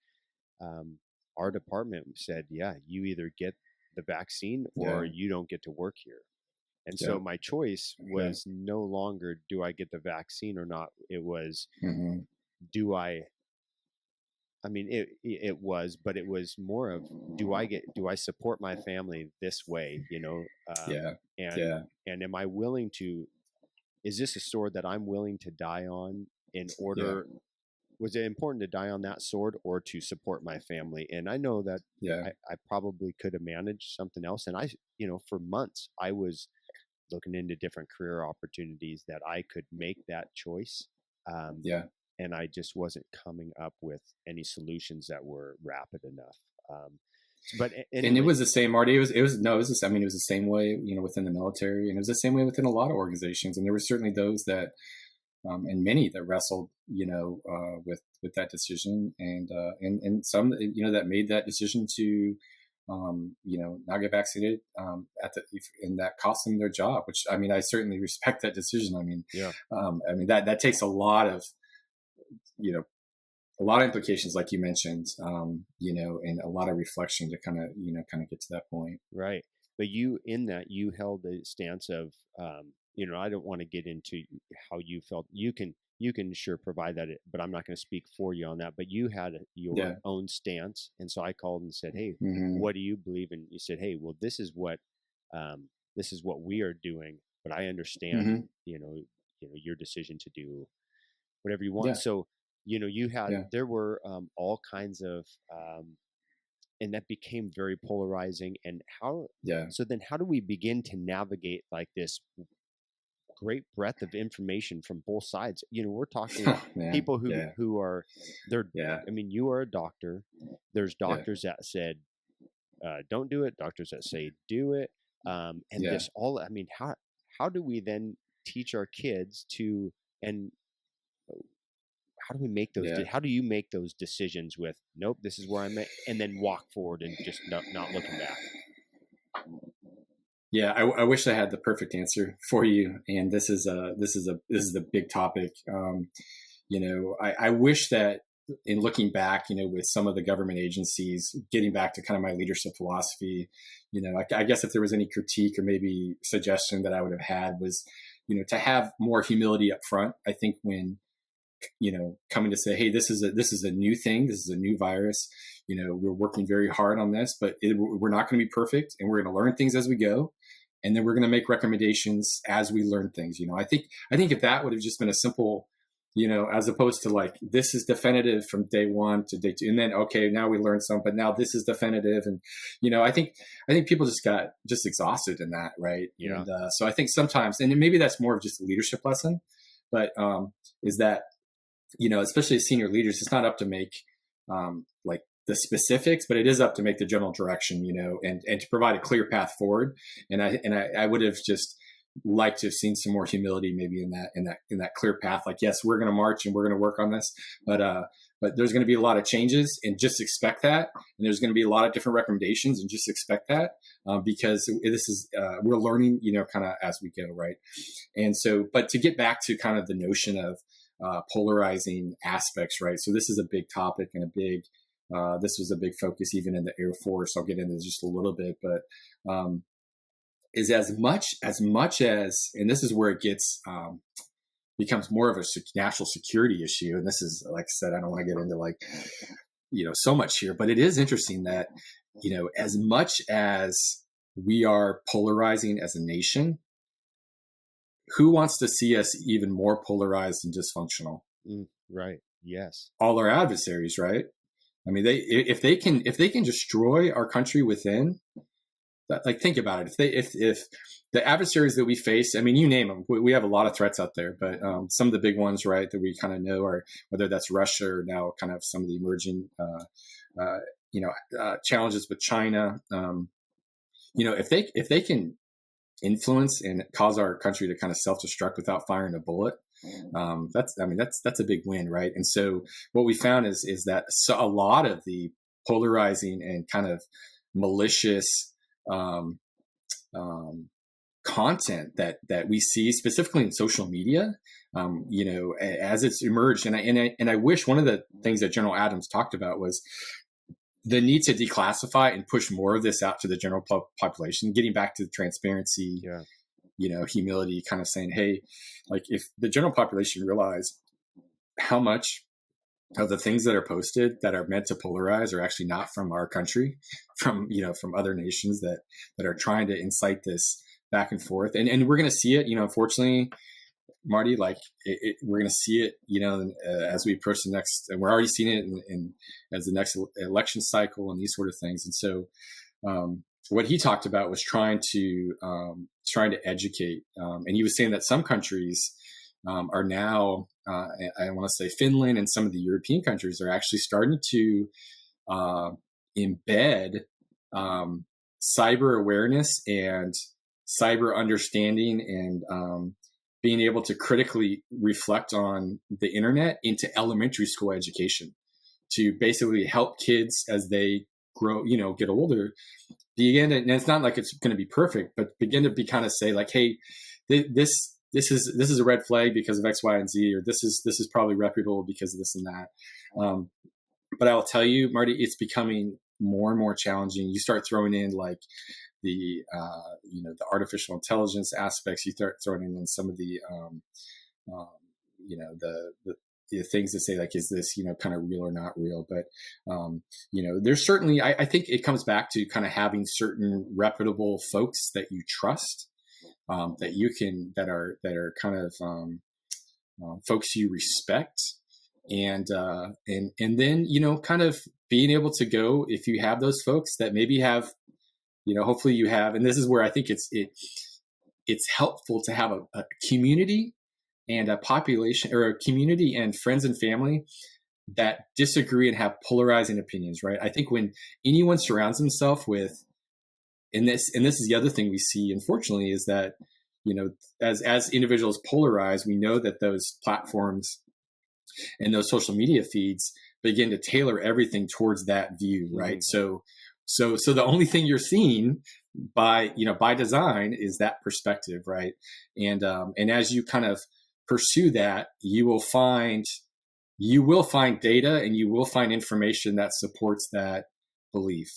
um, our department said, "Yeah, you either get the vaccine yeah, or you don't get to work here." And yeah, so my choice yeah, was no longer do I get the vaccine or not. It was hmm, do I. I mean, it was, but it was more of do I support my family this way, yeah, and yeah, am I willing to, is this a sword that I'm willing to die on in yeah, order, was it important to die on that sword or to support my family? And I know that yeah, I probably could have managed something else. And for months, I was looking into different career opportunities that I could make that choice. Um, yeah. and I just wasn't coming up with any solutions that were rapid enough. But And it anyway, was the same, Marty. It was no, it was I mean, it was the same way, within the military, and it was the same way within a lot of organizations. And there were certainly those that, and many that wrestled, with that decision, and some, that made that decision to, not get vaccinated, and that cost them their job. Which, I mean, I certainly respect that decision. yeah, I mean that takes a lot of, you know, a lot of implications, like you mentioned, and a lot of reflection to kind of get to that point. Right. But you, in that, you held a stance of, I don't want to get into how you felt. You can sure provide that, but I'm not going to speak for you on that. But you had your Yeah. own stance, and so I called and said, "Hey, Mm-hmm. what do you believe?" And you said, "Hey, well, this is what we are doing, but I understand, Mm-hmm. your decision to do whatever you want." Yeah. So, Yeah. there were all kinds of and that became very polarizing. And Yeah. so then how do we begin to navigate like this great breadth of information from both sides? We're talking Oh, man. people Yeah. who are they're Yeah. I mean, you are a doctor. There's Yeah. doctors that said don't do it, doctors that say do it. And Yeah. this all, I mean, how do we then teach our kids to, and how do we make those Yeah. how do you make those decisions with, nope, this is where I'm at, and then walk forward and just not looking back? Yeah, I wish I had the perfect answer for you. And this is a big topic. I wish that in looking back, with some of the government agencies, getting back to kind of my leadership philosophy, I guess if there was any critique or maybe suggestion that I would have had was, to have more humility up front. I think when coming to say, hey, this is a new thing, this is a new virus, we're working very hard on this, but we're not going to be perfect, and we're going to learn things as we go, and then we're going to make recommendations as we learn things. I think if that would have just been a simple, as opposed to like, this is definitive from day one to day two, and then okay, now we learned some, but now this is definitive. And I think people just got exhausted in that, right? Yeah. And so I think sometimes, and maybe that's more of just a leadership lesson, but is that, especially as senior leaders, it's not up to make like the specifics, but it is up to make the general direction, and to provide a clear path forward. And I would have just liked to have seen some more humility, maybe in that clear path. Like, yes, we're going to march and we're going to work on this, but there's going to be a lot of changes, and just expect that. And there's going to be a lot of different recommendations, and just expect that, because this is we're learning, kind of as we go, right? And so, but to get back to kind of the notion of polarizing aspects, right? So this is a big topic and this was a big focus even in the Air Force. I'll get into this just a little bit, but is as much as, and this is where it gets becomes more of a national security issue. And this is, like I said, I don't want to get into like so much here, but it is interesting that as much as we are polarizing as a nation, who wants to see us even more polarized and dysfunctional? Right. Yes. All our adversaries, right? I mean, if they can destroy our country within, like, think about it. If the adversaries that we face, I mean, you name them, we have a lot of threats out there, but some of the big ones, right, that we kind of know are, whether that's Russia or now kind of some of the emerging, challenges with China. If they can influence and cause our country to kind of self-destruct without firing a bullet, that's a big win, right? And so what we found is that a lot of the polarizing and kind of malicious content that we see specifically in social media, as it's emerged, and I wish one of the things that General Adams talked about was the need to declassify and push more of this out to the general population, getting back to the transparency, humility, kind of saying, hey, like, if the general population realize how much of the things that are posted that are meant to polarize are actually not from our country, from other nations that are trying to incite this back and forth. And we're going to see it, unfortunately, Marty, like we're going to see it, as we approach the next, and we're already seeing it in as the next election cycle and these sort of things. And so, what he talked about was trying to educate, and he was saying that some countries are now, I want to say Finland and some of the European countries are actually starting to embed cyber awareness and cyber understanding and being able to critically reflect on the internet into elementary school education, to basically help kids as they grow, get older, begin to, and it's not like it's going to be perfect, but begin to be kind of say like, hey, this is a red flag because of X, Y, and Z, or this is probably reputable because of this and that. Um, but I will tell you, Marty, it's becoming more and more challenging. You start throwing in like the artificial intelligence aspects. You start throwing in some of the um, the things that say like, is this kind of real or not real? But there's certainly, I think it comes back to kind of having certain reputable folks that you trust, that you can that are kind of folks you respect, and then kind of being able to go, if you have those folks that maybe have, hopefully you have, and this is where I think it's helpful to have a community and a population, or a community and friends and family that disagree and have polarizing opinions, right? I think when anyone surrounds himself with, and this is the other thing we see, unfortunately, is that, as individuals polarize, we know that those platforms and those social media feeds begin to tailor everything towards that view, right? Mm-hmm. So the only thing you're seeing by design is that perspective, right? And as you kind of pursue that, you will find data, and you will find information that supports that belief.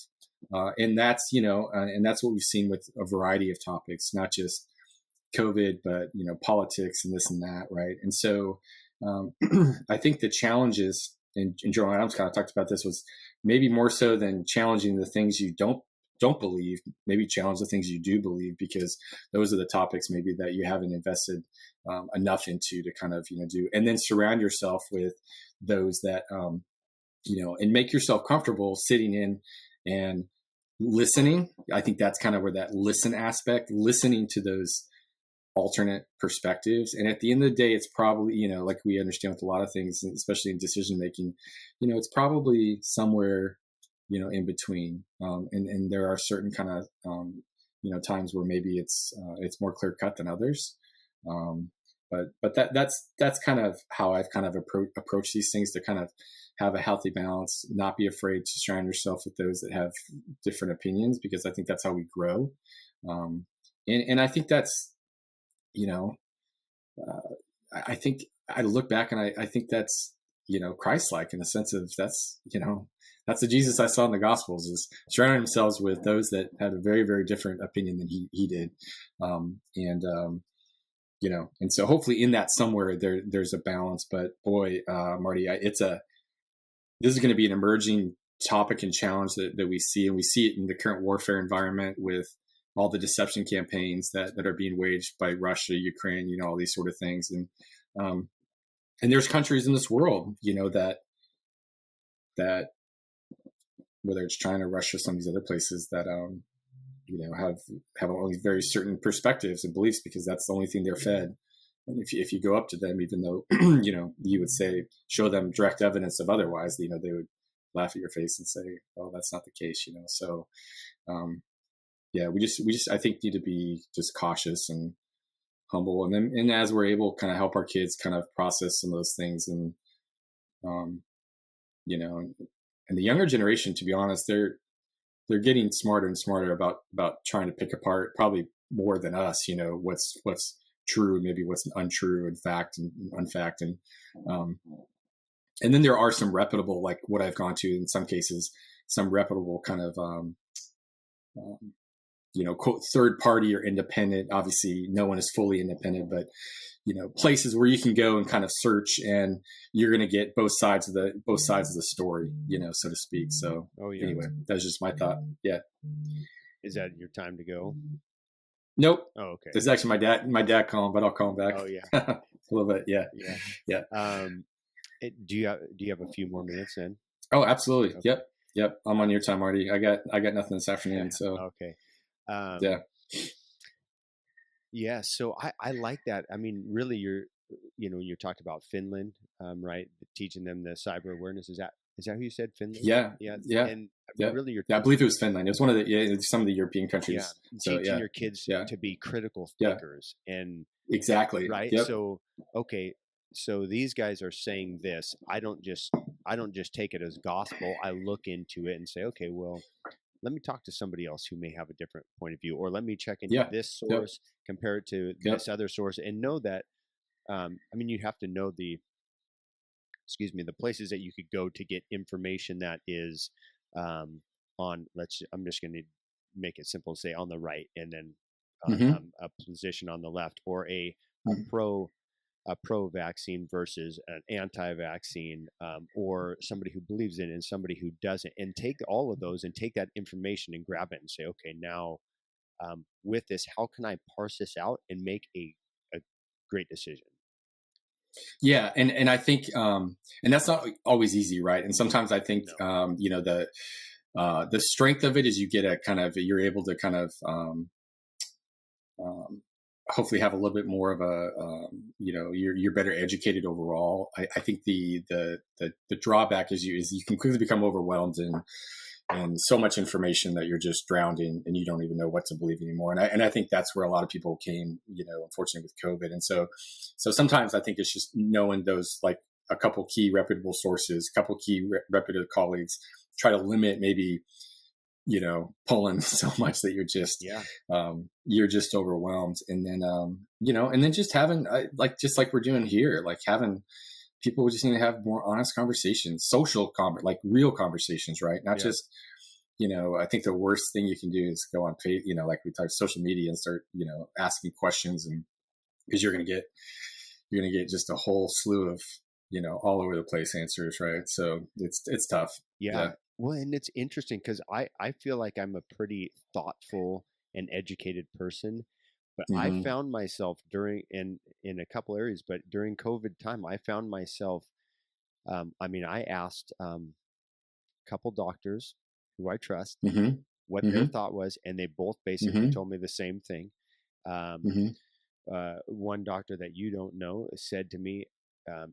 And that's what we've seen with a variety of topics, not just COVID, but politics and this and that, right? And so I think the challenges, and Joel Adams kind of talked about this, was maybe more so than challenging the things you don't believe, maybe challenge the things you do believe, because those are the topics maybe that you haven't invested enough into to kind of do, and then surround yourself with those that and make yourself comfortable sitting in and listening. I think that's kind of where that listening to those alternate perspectives. And at the end of the day, it's probably, like we understand with a lot of things, especially in decision making, it's probably somewhere, in between. And there are certain kind of, times where maybe it's more clear cut than others. But that's kind of how I've kind of approached these things, to kind of have a healthy balance, not be afraid to surround yourself with those that have different opinions, because I think that's how we grow. And I think that's, I think I look back and I think that's, Christ-like, in the sense of that's the Jesus I saw in the Gospels, is surrounding themselves with those that had a very, very different opinion than he did. And so hopefully in that somewhere there's a balance. But boy, Marty, this is going to be an emerging topic and challenge that we see, and we see it in the current warfare environment with all the deception campaigns that are being waged by Russia, Ukraine, all these sort of things. And there's countries in this world, that whether it's China, Russia, some of these other places that, have only very certain perspectives and beliefs, because that's the only thing they're fed. And if you go up to them, even though, you would show them direct evidence of otherwise, they would laugh at your face and say, oh, that's not the case, So, yeah, we just I think need to be just cautious and humble, and as we're able, kind of help our kids kind of process some of those things, and and the younger generation, to be honest, they're getting smarter and smarter about trying to pick apart, probably more than us, what's true, maybe what's untrue, and fact and unfact, and then there are some reputable, like what I've gone to in some cases, some reputable kind of quote, third party or independent. Obviously, no one is fully independent, but places where you can go and kind of search, and you're going to get both sides of the story, so to speak. So, anyway, that's just my thought. Yeah. Is that your time to go? Nope. Oh, okay. This is actually my dad calling, but I'll call him back. Oh yeah, a little bit. Yeah. Do you have a few more minutes then? Oh, absolutely. Okay. Yep. I'm on your time, Marty. I got nothing this afternoon. So okay. Yeah. So I like that. I mean, really, you talked about Finland, right? Teaching them the cyber awareness. Is that who you said, Finland? Yeah. And really, I believe it was Finland. It was one of some of the European countries. Yeah. So, teaching your kids to be critical thinkers and exactly. Right. Yep. So, okay. So these guys are saying this. I don't just take it as gospel. I look into it and say, okay, well, let me talk to somebody else who may have a different point of view, or let me check into this source, compare it to this other source, and know that. I mean, you have to know the excuse me, the places that you could go to get information that is um, on, I'm just going to make it simple, say on the right, and then Mm-hmm. a position on the left, or a Mm-hmm. pro vaccine versus an anti-vaccine, or somebody who believes in it and somebody who doesn't, and take all of those and take that information and grab it and say, okay, now with this, how can I parse this out and make a great decision? Yeah, and I think and that's not always easy, right? And sometimes I think No. the strength of it is you get a kind of, you're able to kind of um, hopefully have a little bit more of a you're better educated overall. I think the drawback is you can quickly become overwhelmed and so much information that you're just drowned in and you don't even know what to believe anymore. And I think that's where a lot of people came, unfortunately with COVID. And so sometimes I think it's just knowing those, like a couple key reputable sources, couple key reputable colleagues, try to limit maybe, pulling so much that Yeah. you're just overwhelmed. And then, and then just having just like we're doing here, like having people just need to have more honest conversations, like real conversations, right? Not Yeah. just, I think the worst thing you can do is go on, like we talked social media and start, asking questions, and because you're going to get just a whole slew of, all over the place answers. Right. So it's tough. Yeah. Yeah. Well, and it's interesting because I feel like I'm a pretty thoughtful and educated person, but I Mm-hmm. found myself in a couple areas, but during COVID time, I found myself, I mean, I asked a couple doctors who I trust what Mm-hmm. their Mm-hmm. thought was, and they both basically Mm-hmm. told me the same thing. Um, Mm-hmm. one doctor that you don't know said to me,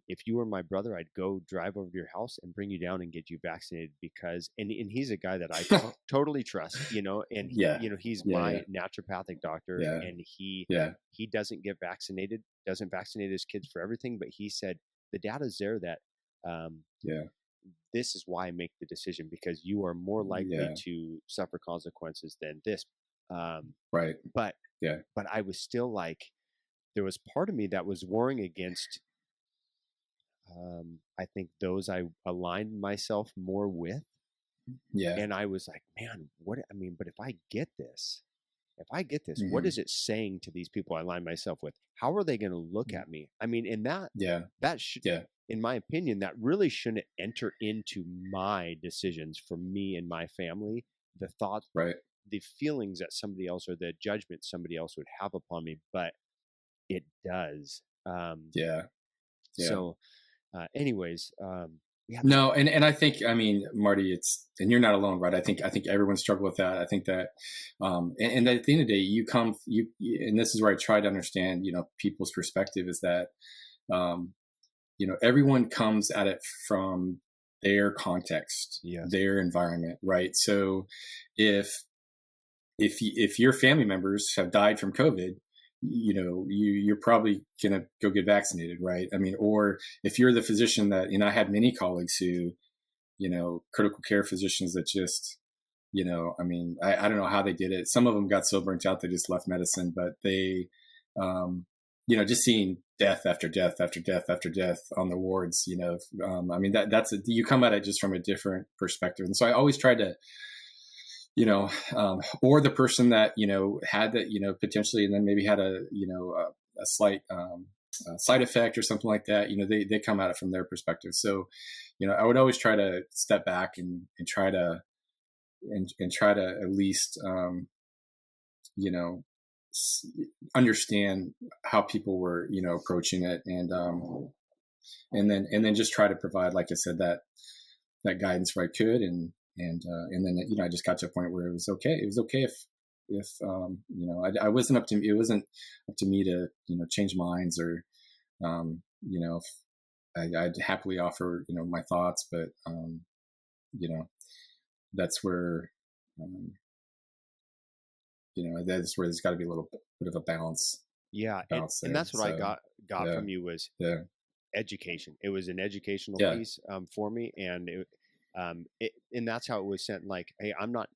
if you were my brother, I'd go drive over to your house and bring you down and get you vaccinated because, and he's a guy that I totally trust, and Yeah. he's Yeah. Yeah. my naturopathic doctor, Yeah. and Yeah. he doesn't get vaccinated, doesn't vaccinate his kids for everything, but he said the data's there that um, Yeah. this is why I make the decision because you are more likely Yeah. to suffer consequences than this. Um, Right. but Yeah. but I was still like, there was part of me that was warring against, I think those I aligned myself more with. Yeah. And I was like, man, what, I mean, but if I get this, what Mm-hmm. is it saying to these people I align myself with? How are they going to look at me? I mean, and Yeah. that should, Yeah. in my opinion, that really shouldn't enter into my decisions for me and my family. The thought, Right. the feelings that somebody else or the judgment somebody else would have upon me, but it does. Yeah. Yeah. So, anyways, yeah, No, and I think, I mean, Marty, and you're not alone, right? I think everyone struggled with that. I think that, and at the end of the day, and this is where I try to understand, people's perspective is that, um, everyone comes at it from their context, yes, their environment, right? So if if your family members have died from COVID, you're probably gonna go get vaccinated, right? I mean, or if you're the physician that, I had many colleagues who, critical care physicians that just, I mean, I don't know how they did it. Some of them got so burnt out they just left medicine, but they, um, just seeing death after death after death after death on the wards, I mean, you come at it just from a different perspective. And so I always try to, or the person that, had that, potentially, and then maybe had a slight side effect or something like that, they come at it from their perspective. So, I would always try to step back and try to, and try to at least, you know, understand how people were, approaching it. And then just try to provide, like I said, that guidance where I could. And then, I just got to a point where it was okay. It was okay if I wasn't it wasn't up to me to, change minds or, if I'd happily offer, my thoughts, but, you know, that's where, um, that's where there's got to be a little bit of a yeah, balance and there. that's what I So got yeah, from you was yeah, education. It was an educational yeah, piece for me, and and that's how it was sent. Like, hey, I'm not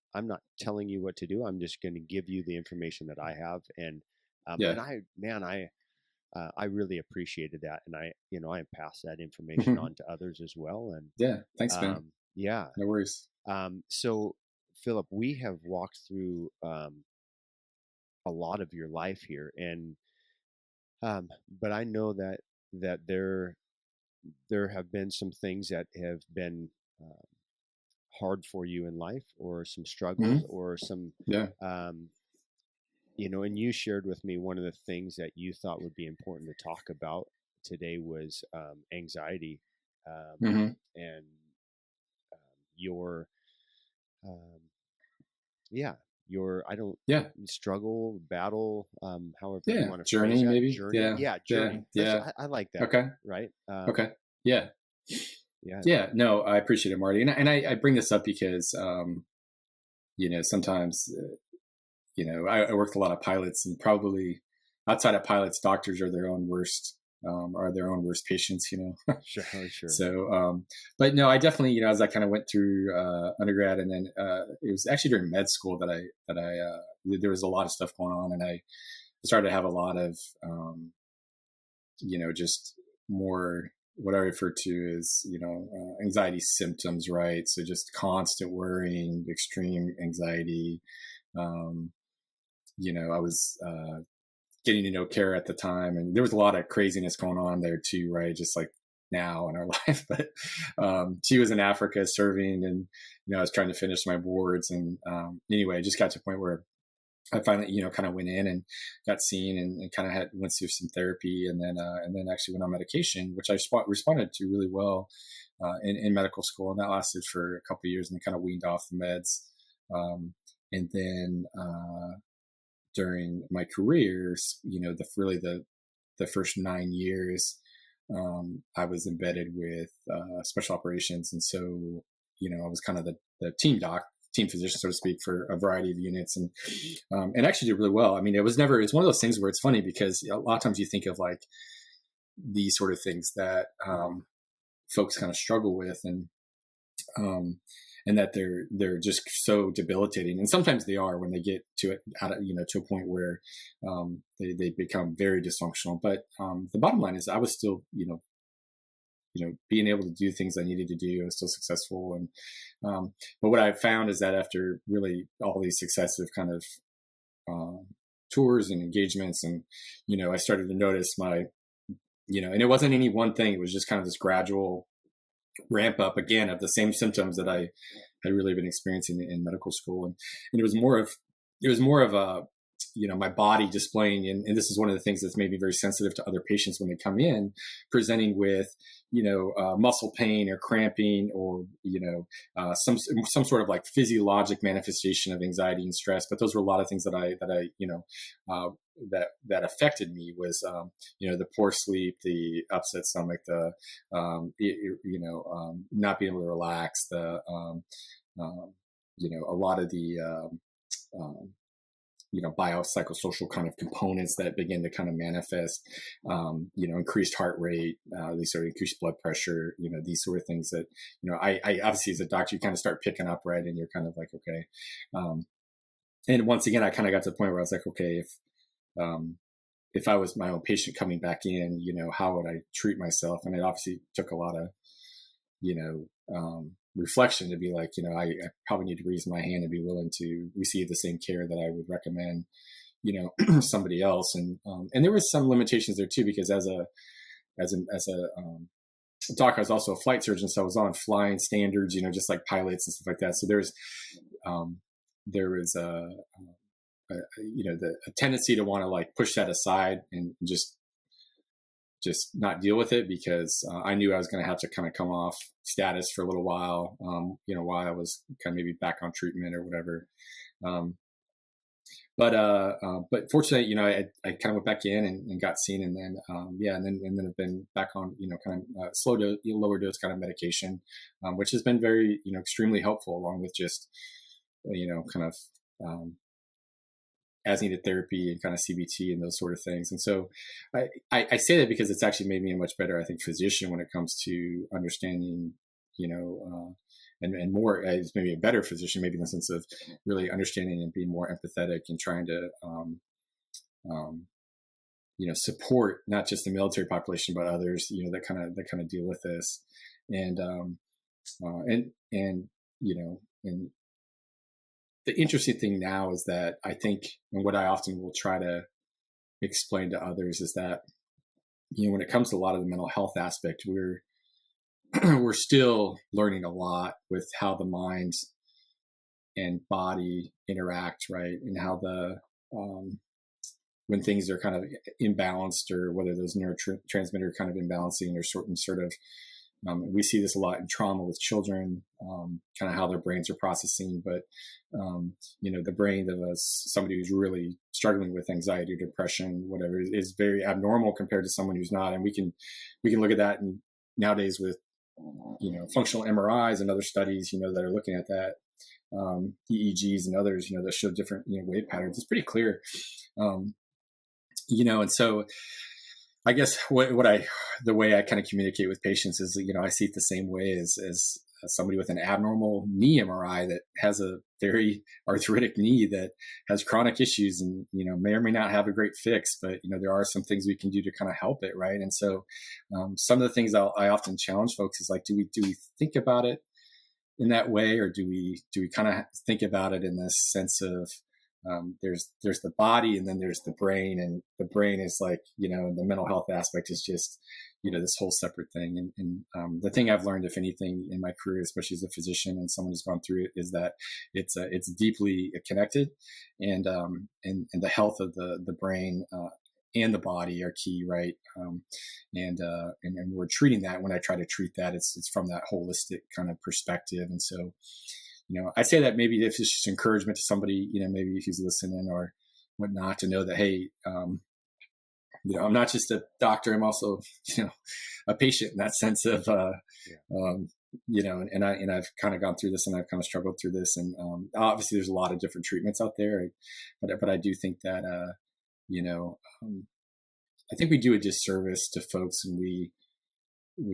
telling you what to do. I'm just going to give you the information that I have, and yeah, I man, I really appreciated that, and I pass that information on to others as well. And Yeah. Thanks, man. yeah, No worries. so Philip, we have walked through a lot of your life here, and but I know that there have been some things that have been uh, hard for you in life, or some struggles, Hmm. or some Yeah. um, and you shared with me one of the things that you thought would be important to talk about today was anxiety, um, Hmm. and your um, yeah, your I don't Yeah. struggle, battle, however you Yeah. want to phrase Journey, that, maybe. journey. Yeah. Yeah, Yeah. journey. Let's. Yeah. I like that. Okay. Right. Okay. Yeah. Yeah. Yeah. No, I appreciate it, Marty. And I bring this up because, sometimes, I work with a lot of pilots, and probably outside of pilots, doctors are their own worst patients, Sure. Sure. So, but no, I definitely, as I kind of went through undergrad, and then it was actually during med school that there was a lot of stuff going on, and I started to have a lot of, just more what I refer to as, anxiety symptoms, right? So just constant worrying, extreme anxiety. Um, I was getting to know Kara at the time, and there was a lot of craziness going on there too, right? Just like now in our life. But she was in Africa serving, and I was trying to finish my boards, and anyway, I just got to a point where I finally, kind of went in and got seen, and kind of went through some therapy, and then actually went on medication, which I responded to really well in medical school, and that lasted for a couple of years, and then kind of weaned off the meds, and then during my career, the first 9 years, I was embedded with special operations, and so I was kind of the team physician, so to speak, for a variety of units, and actually did really well. I mean, it's one of those things where it's funny because a lot of times you think of like these sort of things that folks kind of struggle with, um, and that they're just so debilitating. And sometimes they are when they get to it, to a point where they become very dysfunctional. But the bottom line is, I was still, being able to do things I needed to do. I was still successful, and but what I found is that after really all these successive kind of tours and engagements, and I started to notice and it wasn't any one thing. It was just kind of this gradual ramp up again of the same symptoms that I had really been experiencing in medical school. And it was more of a, my body displaying, and this is one of the things that's made me very sensitive to other patients when they come in presenting with, muscle pain or cramping, or, some sort of like physiologic manifestation of anxiety and stress. But those were a lot of things that affected me was, the poor sleep, the upset stomach, the, not being able to relax, the, a lot of the, um, biopsychosocial kind of components that begin to kind of manifest, increased heart rate, these sort of increased blood pressure, these sort of things that, I obviously as a doctor, you kind of start picking up, right? And you're kind of like, okay. And once again, I kind of got to the point where I was like, okay, if I was my own patient coming back in, how would I treat myself? And it obviously took a lot of, reflection to be like, I probably need to raise my hand and be willing to receive the same care that I would recommend, somebody else. And there was some limitations there too, because as a doc, I was also a flight surgeon. So I was on flying standards, just like pilots and stuff like that. So there was a tendency to want to like push that aside and just not deal with it, because I knew I was going to have to kind of come off status for a little while, while I was kind of maybe back on treatment or whatever. But fortunately, I kind of went back in and got seen, and then, and then I've been back on, kind of slow dose, lower dose kind of medication, which has been very, extremely helpful, along with just, kind of, as needed therapy and kind of CBT and those sort of things. And so I say that because it's actually made me a much better, I think, physician when it comes to understanding, and more as maybe a better physician, maybe in the sense of really understanding and being more empathetic and trying to, support not just the military population, but others, that kind of deal with this. And, and, and the interesting thing now is that I think, and what I often will try to explain to others is that, when it comes to a lot of the mental health aspect, we're still learning a lot with how the mind and body interact, right? And how when things are kind of imbalanced, or whether those neurotransmitter kind of imbalancing or sort of, we see this a lot in trauma with children, kind of how their brains are processing. But, the brain of somebody who's really struggling with anxiety or depression, whatever, is very abnormal compared to someone who's not. And we can look at that, and nowadays with, functional MRIs and other studies, that are looking at that, EEGs and others, that show different, wave patterns. It's pretty clear. And so I guess the way I kind of communicate with patients is, I see it the same way as somebody with an abnormal knee MRI that has a very arthritic knee that has chronic issues, and, may or may not have a great fix, but, there are some things we can do to kind of help it. Right. And so, some of the things I often challenge folks is like, do we think about it in that way, or do we kind of think about it in this sense of, there's the body, and then there's the brain, and the brain is like, the mental health aspect is just, this whole separate thing. And the thing I've learned, if anything, in my career, especially as a physician and someone who's gone through it, is that it's deeply connected, and the health of the brain and the body are key, right? And we're treating that. When I try to treat that, it's from that holistic kind of perspective. And so, I say that maybe if it's just encouragement to somebody, maybe if he's listening or whatnot, to know that, hey, I'm not just a doctor. I'm also, a patient in that sense of, and I've kind of gone through this, and I've kind of struggled through this. And obviously there's a lot of different treatments out there, but I do think that, I think we do a disservice to folks when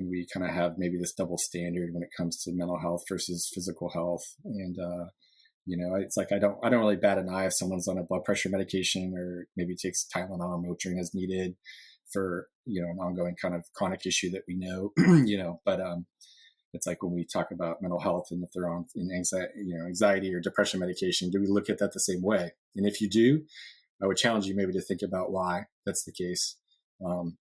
we kind of have maybe this double standard when it comes to mental health versus physical health. And, it's like, I don't really bat an eye if someone's on a blood pressure medication, or maybe takes Tylenol or Motrin as needed for, an ongoing kind of chronic issue that we know, but, it's like when we talk about mental health, and if they're on anxiety or depression medication, do we look at that the same way? And if you do, I would challenge you maybe to think about why that's the case. And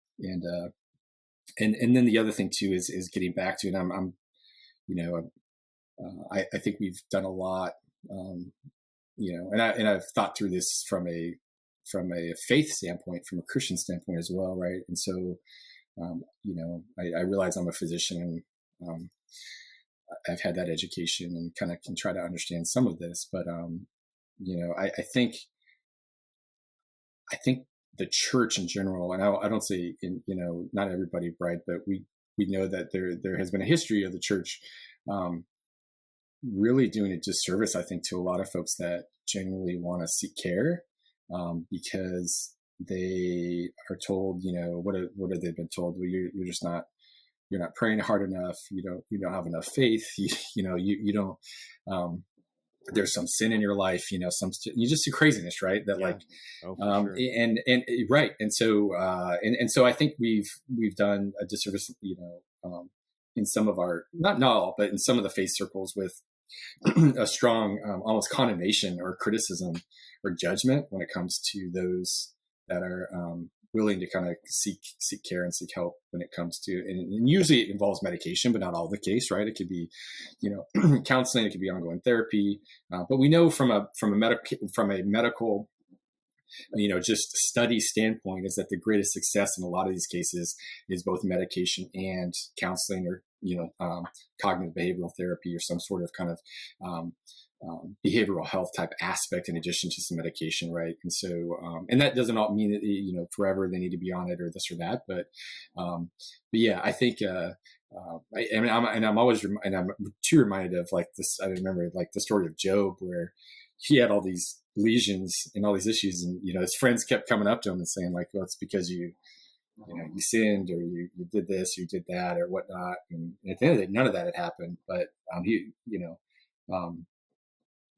then the other thing too is getting back to, and I think we've done a lot, and I've thought through this from a faith standpoint, from a Christian standpoint as well, right? And so, I realize I'm a physician, and I've had that education, and kind of can try to understand some of this, but I think the church in general, and I don't say not everybody, right, but we know that there has been a history of the church really doing a disservice, I think, to a lot of folks that genuinely want to seek care, because they are told, what have they been told? Well, you're just not, you're not praying hard enough. You don't have enough faith. You don't. There's some sin in your life. You just do craziness, right? That sure. and right. And so I think we've done a disservice, in some of our, not all, but in some of the faith circles, with a strong, almost condemnation or criticism or judgment when it comes to those that are willing to kind of seek care and seek help when it comes to, and usually it involves medication, but not all the case, right? It could be, counseling, it could be ongoing therapy, but we know from a medical, just study standpoint, is that the greatest success in a lot of these cases is both medication and counseling, or cognitive behavioral therapy, or some sort of kind of behavioral health type aspect, in addition to some medication, right? And so, and that doesn't all mean that forever they need to be on it, or this or that, but yeah, I think I'm always I'm too reminded of like this. I remember like the story of Job, where he had all these lesions and all these issues, and his friends kept coming up to him and saying like, well, it's because you sinned, or you did this, you did that, or whatnot. And at the end of the day, none of that had happened, but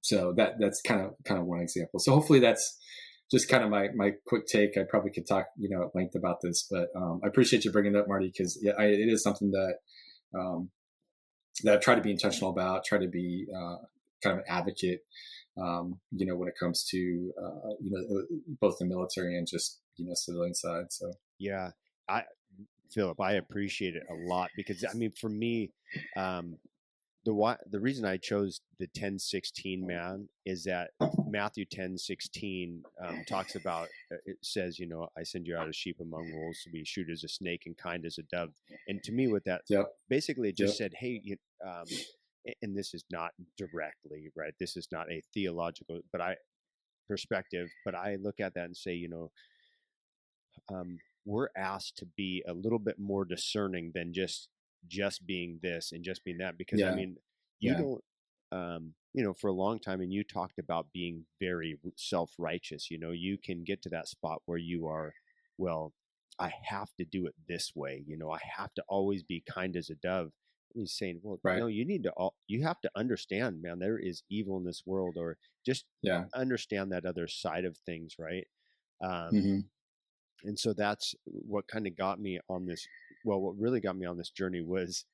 so that's kind of one example. So hopefully that's just kind of my quick take. I probably could talk, at length about this, but I appreciate you bringing it up, Marty, because it is something um, that I try to be intentional about, try to be kind of an advocate, when it comes to, both the military and just, civilian side. So, Yeah, I Philip, I appreciate it a lot because I mean, for me, um, the reason I chose the 10:16 man is that Matthew 10:16 talks about it says, I send you out as sheep among wolves to be shrewd as a snake and kind as a dove. And to me, with that, yep, basically, it yep, just said, hey, and this is not directly right. This is not a theological, perspective, but I look at that and say, we're asked to be a little bit more discerning than just being this and just being that, because I yeah, mean, you yeah, don't for a long time, and you talked about being very self-righteous. You can get to that spot where you are, well, I have to do it this way. I have to always be kind as a dove. And he's saying, well, right, no, you have to understand, man, there is evil in this world, or just yeah, understand that other side of things, right? um, hmm, and so that's what kind of got me on this. Well, what really got me on this journey was,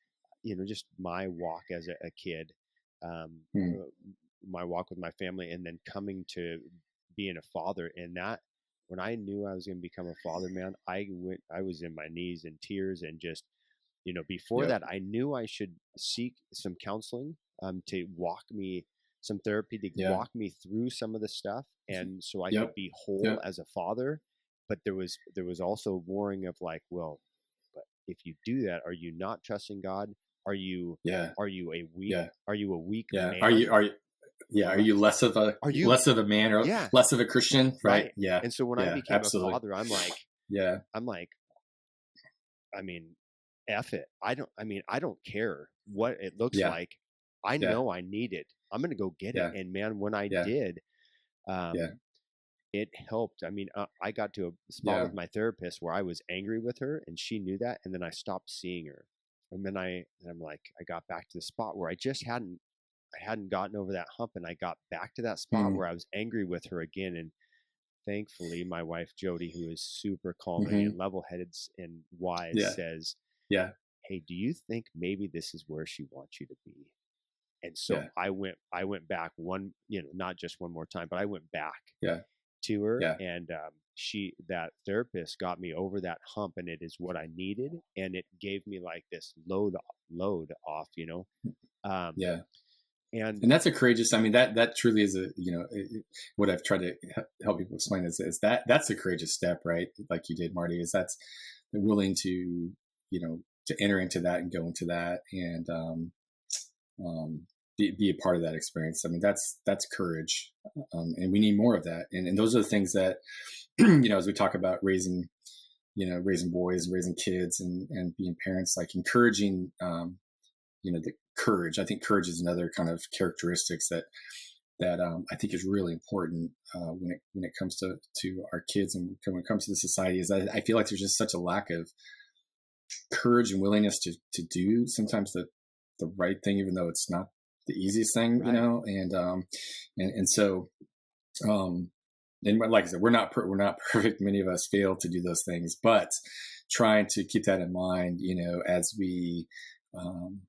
just my walk as a kid, um, hmm, uh, my walk with my family, and then coming to being a father. And that, when I knew I was going to become a father, man, I was in my knees in tears, and just, before yep, that, I knew I should seek some counseling, to walk me, some therapy to yeah, walk me through some of the stuff, and so I could yep, be whole yep, as a father. But there was also warning of like, well, but if you do that, are you not trusting God? Are you yeah, are you a weak yeah, are you a weak yeah. man? Are you Are you less of a man or Yeah, less of a Christian? Right? right. Yeah, And so when I yeah, became a absolutely. father, Yeah, I'm like, I mean, F it. I don't care what it looks yeah, like. I yeah, know I need it. I'm gonna go get it. yeah, And man, when I yeah, did, yeah, um, it helped. I mean, I got to a spot yeah. with my therapist where I was angry with her, and she knew that, and then I stopped seeing her. And then I'm like, I got back to the spot where I hadn't gotten over that hump, and I got back to that spot Mm, where I was angry with her again. And thankfully, my wife Jody, who is super calming hmm, and level-headed and wise, yeah, says, yeah, "Hey, do you think maybe this is where she wants you to be?" And so yeah, I went back one, not just one more time, but I went back yeah, to her, yeah, and that therapist got me over that hump, and it is what I needed, and it gave me like this load off, um, yeah. and And that's a courageous. I mean, that truly is what I've tried to help people explain is that that's a courageous step, right? Like you did, Marty. Is that's willing to to enter into that and go into that and be a part of that experience. I mean, that's courage, and we need more of that. And those are the things that as we talk about raising boys, raising kids, and being parents, like encouraging the courage. I think courage is another kind of characteristics that I think is really important when it comes to our kids and when it comes to the society. Is I feel like there's just such a lack of courage and willingness to do sometimes the right thing, even though it's not the easiest thing, right, and so um, and like I said, we're not perfect. Many of us fail to do those things, but trying to keep that in mind, um,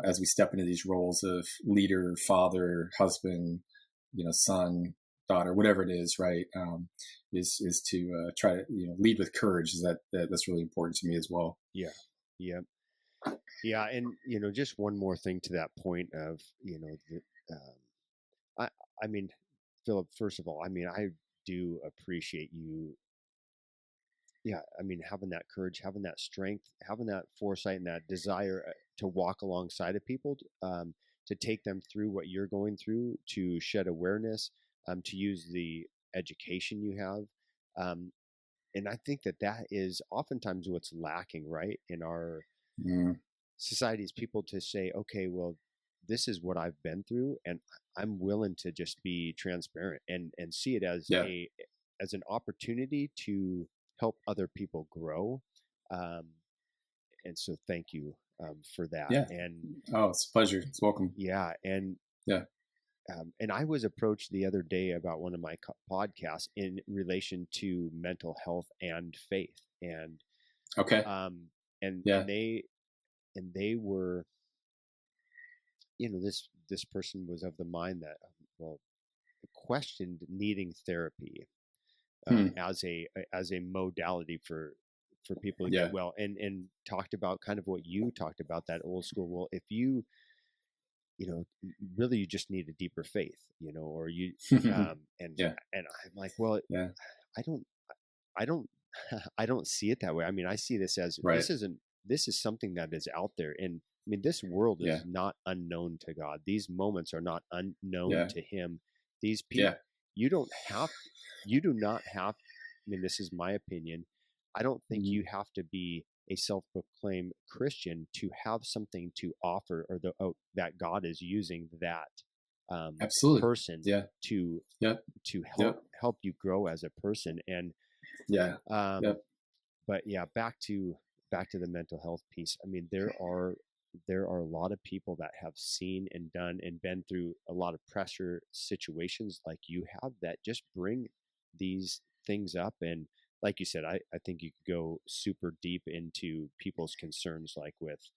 as we step into these roles of leader, father, husband, son, daughter, whatever it is, right? Is to try to lead with courage. That's really important to me as well. yeah, yeah, yeah, and just one more thing to that point of I I mean, Philip, first of all, I mean, I do appreciate you. Yeah, I mean, having that courage, having that strength, having that foresight, and that desire to walk alongside of people, to take them through what you're going through, to shed awareness, to use the education you have. Um, and I think that is oftentimes what's lacking, right, in our Mm, societies. People to say, okay, well, this is what I've been through, and I'm willing to just be transparent and see it as yeah, an opportunity to help other people grow. Um, and so thank you, for that. yeah. And Oh, it's a pleasure. It's welcome. yeah, and Yeah, and I was approached the other day about one of my podcasts in relation to mental health and faith, Okay. um, and Yeah. and they were, this person was of the mind that, well, questioned needing therapy Hmm. as a modality for people to get Yeah. well, and talked about kind of what you talked about, that old school. Well, if really you just need a deeper faith, or you, Yeah. and I'm like, well, Yeah. I don't, I don't, I don't see it that way. I mean, I see this as Right. this is something that is out there, and I mean, this world Yeah. is not unknown to God. These moments are not unknown Yeah. to Him. These people, Yeah. you don't have, you do not have. I mean, this is my opinion. I don't think Mhm. you have to be a self-proclaimed Christian to have something to offer, or that God is using that Absolutely. person Yeah. to Yep. to help Yep. help you grow as a person. And Yeah. um, Yep. but yeah, back to the mental health piece. I mean, there are a lot of people that have seen and done and been through a lot of pressure situations like you have, that just bring these things up. And like you said, I think you could go super deep into people's concerns, like with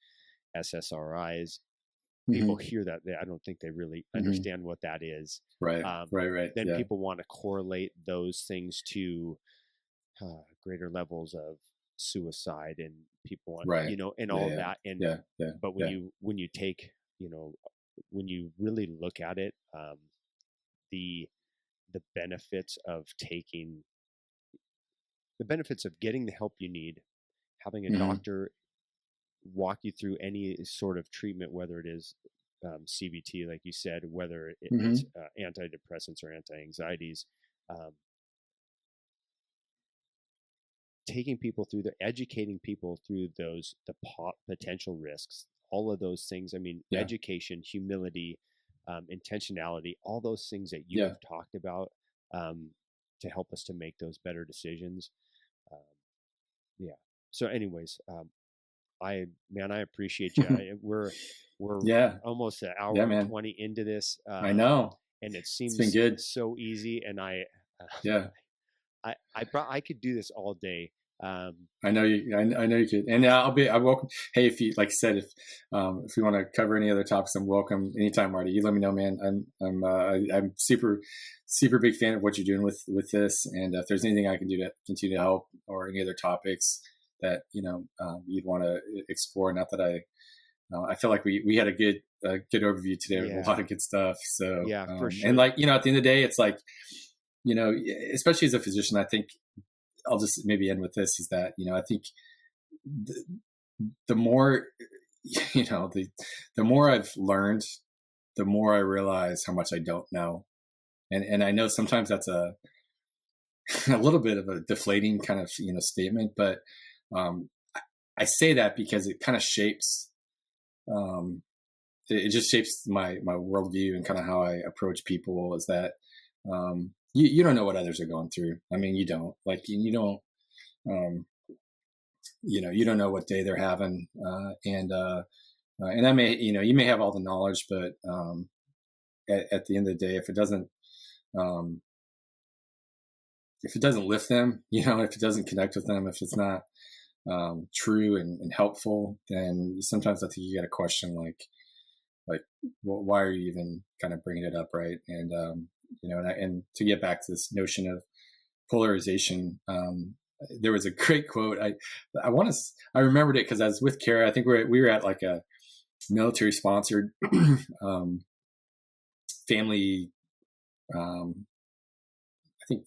SSRIs. People Hmm. hear that, I don't think they really Hmm. understand what that is. Right. Um, Right. Right. then Yeah. people want to correlate those things to greater levels of suicide, and people want, Right. and Yeah. all of Yeah. that. And Yeah. Yeah. but when Yeah. you take, you know when you really look at it, the the benefits of taking the benefits of getting the help you need, having a Hmm. doctor walk you through any sort of treatment, whether it is CBT, like you said, whether it's Hmm. antidepressants or anti-anxieties, um, taking people through educating people through the potential risks, all of those things. I mean, Yeah. education, humility, intentionality, all those things that you Yeah. have talked about, um, to help us to make those better decisions. Um, yeah. So, anyways, I appreciate you. We're Yeah. almost an Yeah, hour and man. 20 into this, I know. and it It's been seems good. so easy. And Yeah. I could do this all day. Um, I know you. I know you could, and I'm welcome. Hey, if you like I said, if you want to cover any other topics, I'm welcome anytime, Marty. You let me know, man. I'm super big fan of what you're doing with this, and if there's anything I can do to continue to help, or any other topics that you'd want to explore. Not that I feel like we had a good overview today with a yeah, lot of good stuff. So yeah, for and sure. like at the end of the day, it's like especially as a physician, I think I'll just maybe end with this is that, I think the, the more, the more I've learned, the more I realize how much I don't know. And I know sometimes that's a little bit of a deflating kind of, statement, but um, I say that because it kind of shapes, um, it just shapes my worldview and kind of how I approach people is that, you don't know what others are going through. I mean, you don't you don't, um, you don't know what day they're having, and I may, you may have all the knowledge, but at the end of the day, um, if it doesn't lift them, if it doesn't connect with them, if it's not true and helpful, then sometimes I think you got to question like why are you even kind of bringing it up, right? And and to get back to this notion of polarization. There was a great quote. I remembered it because I was with Kara. I think we were at like a military sponsored um, family, I think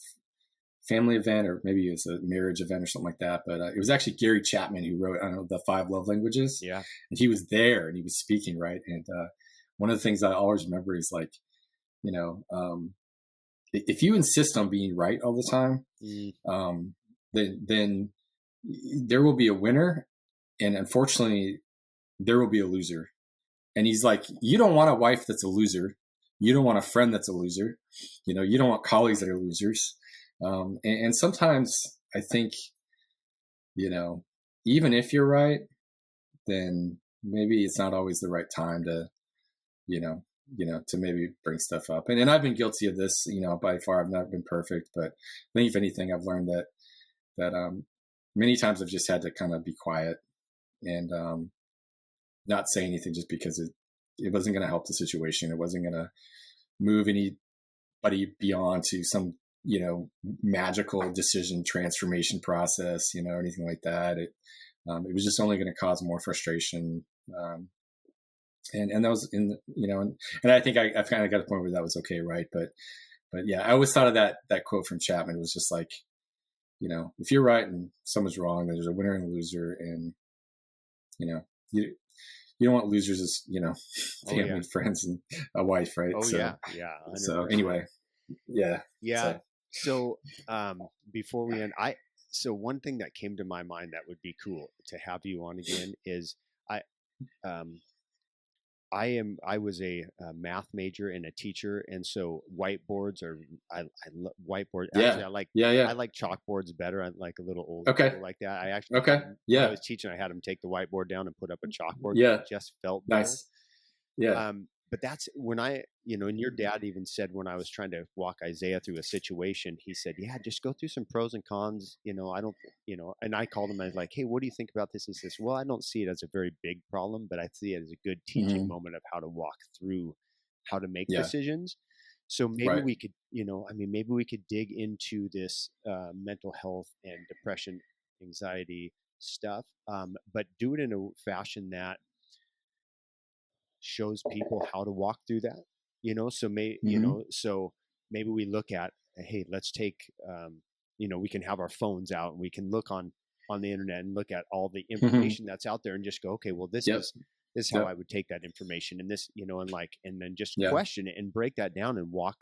family event, or maybe it was a marriage event or something like that. But it was actually Gary Chapman who wrote, I don't know, the 5 Love Languages. Yeah. And he was there and he was speaking, right? And one of the things I always remember is like, if you insist on being right all the time, Mm. then there will be a winner, and unfortunately, there will be a loser. And he's like, you don't want a wife that's a loser. You don't want a friend that's a loser. You don't want colleagues that are losers. And sometimes I think, even if you're right, then maybe it's not always the right time to, to maybe bring stuff up. And I've been guilty of this, by far. I've not been perfect, but I think if anything, I've learned that many times I've just had to kind of be quiet and not say anything just because it wasn't going to help the situation. It wasn't going to move anybody beyond to some, magical decision transformation process, or anything like that. It was just only going to cause more frustration. And that was and I think I've kind of got to the point where that was okay. Right. But yeah, I always thought of that quote from Chapman. It was just like, if you're right and someone's wrong, then there's a winner and a loser. And, you don't want losers as, family, friends, and a wife. Right. Oh, so, yeah. Yeah. 100%. So anyway, yeah. Yeah. So before we end, so one thing that came to my mind that would be cool to have you on again is I was a math major and a teacher, and so whiteboards are I love whiteboard. Actually, I like chalkboards better. I like a little old school like that. I actually when I was teaching, I had them take the whiteboard down and put up a chalkboard. It just felt better. Nice. Yeah. But that's when and your dad even said when I was trying to walk Isaiah through a situation, he said, yeah, just go through some pros and cons. I don't, and I called him. I was like, hey, what do you think about this? He says, well, I don't see it as a very big problem, but I see it as a good teaching moment of how to walk through how to make decisions. So maybe we could, maybe we could dig into this mental health and depression, anxiety stuff, but do it in a fashion that shows people how to walk through that, so so maybe we look at, hey, let's take, we can have our phones out and we can look on the internet and look at all the information that's out there and just go, okay, well, this is how I would take that information and this, and then just question it and break that down and walk,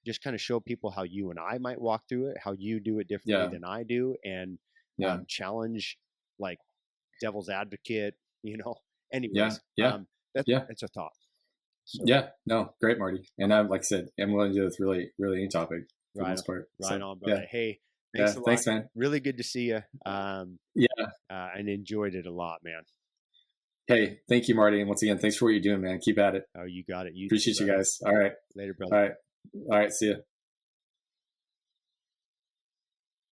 just kind of show people how you and I might walk through it, how you do it differently than I do, and challenge, like, devil's advocate, anyways. That's a thought. So, no, great, Marty. And like I said, I'm willing to do this really any topic for the most part. Right on, brother. Hey, thanks a lot. Thanks, man. Really good to see you. And enjoyed it a lot, man. Hey, thank you, Marty. And once again, thanks for what you're doing, man. Keep at it. Oh, you got it. Appreciate you guys. All right. Later, brother. All right. See ya.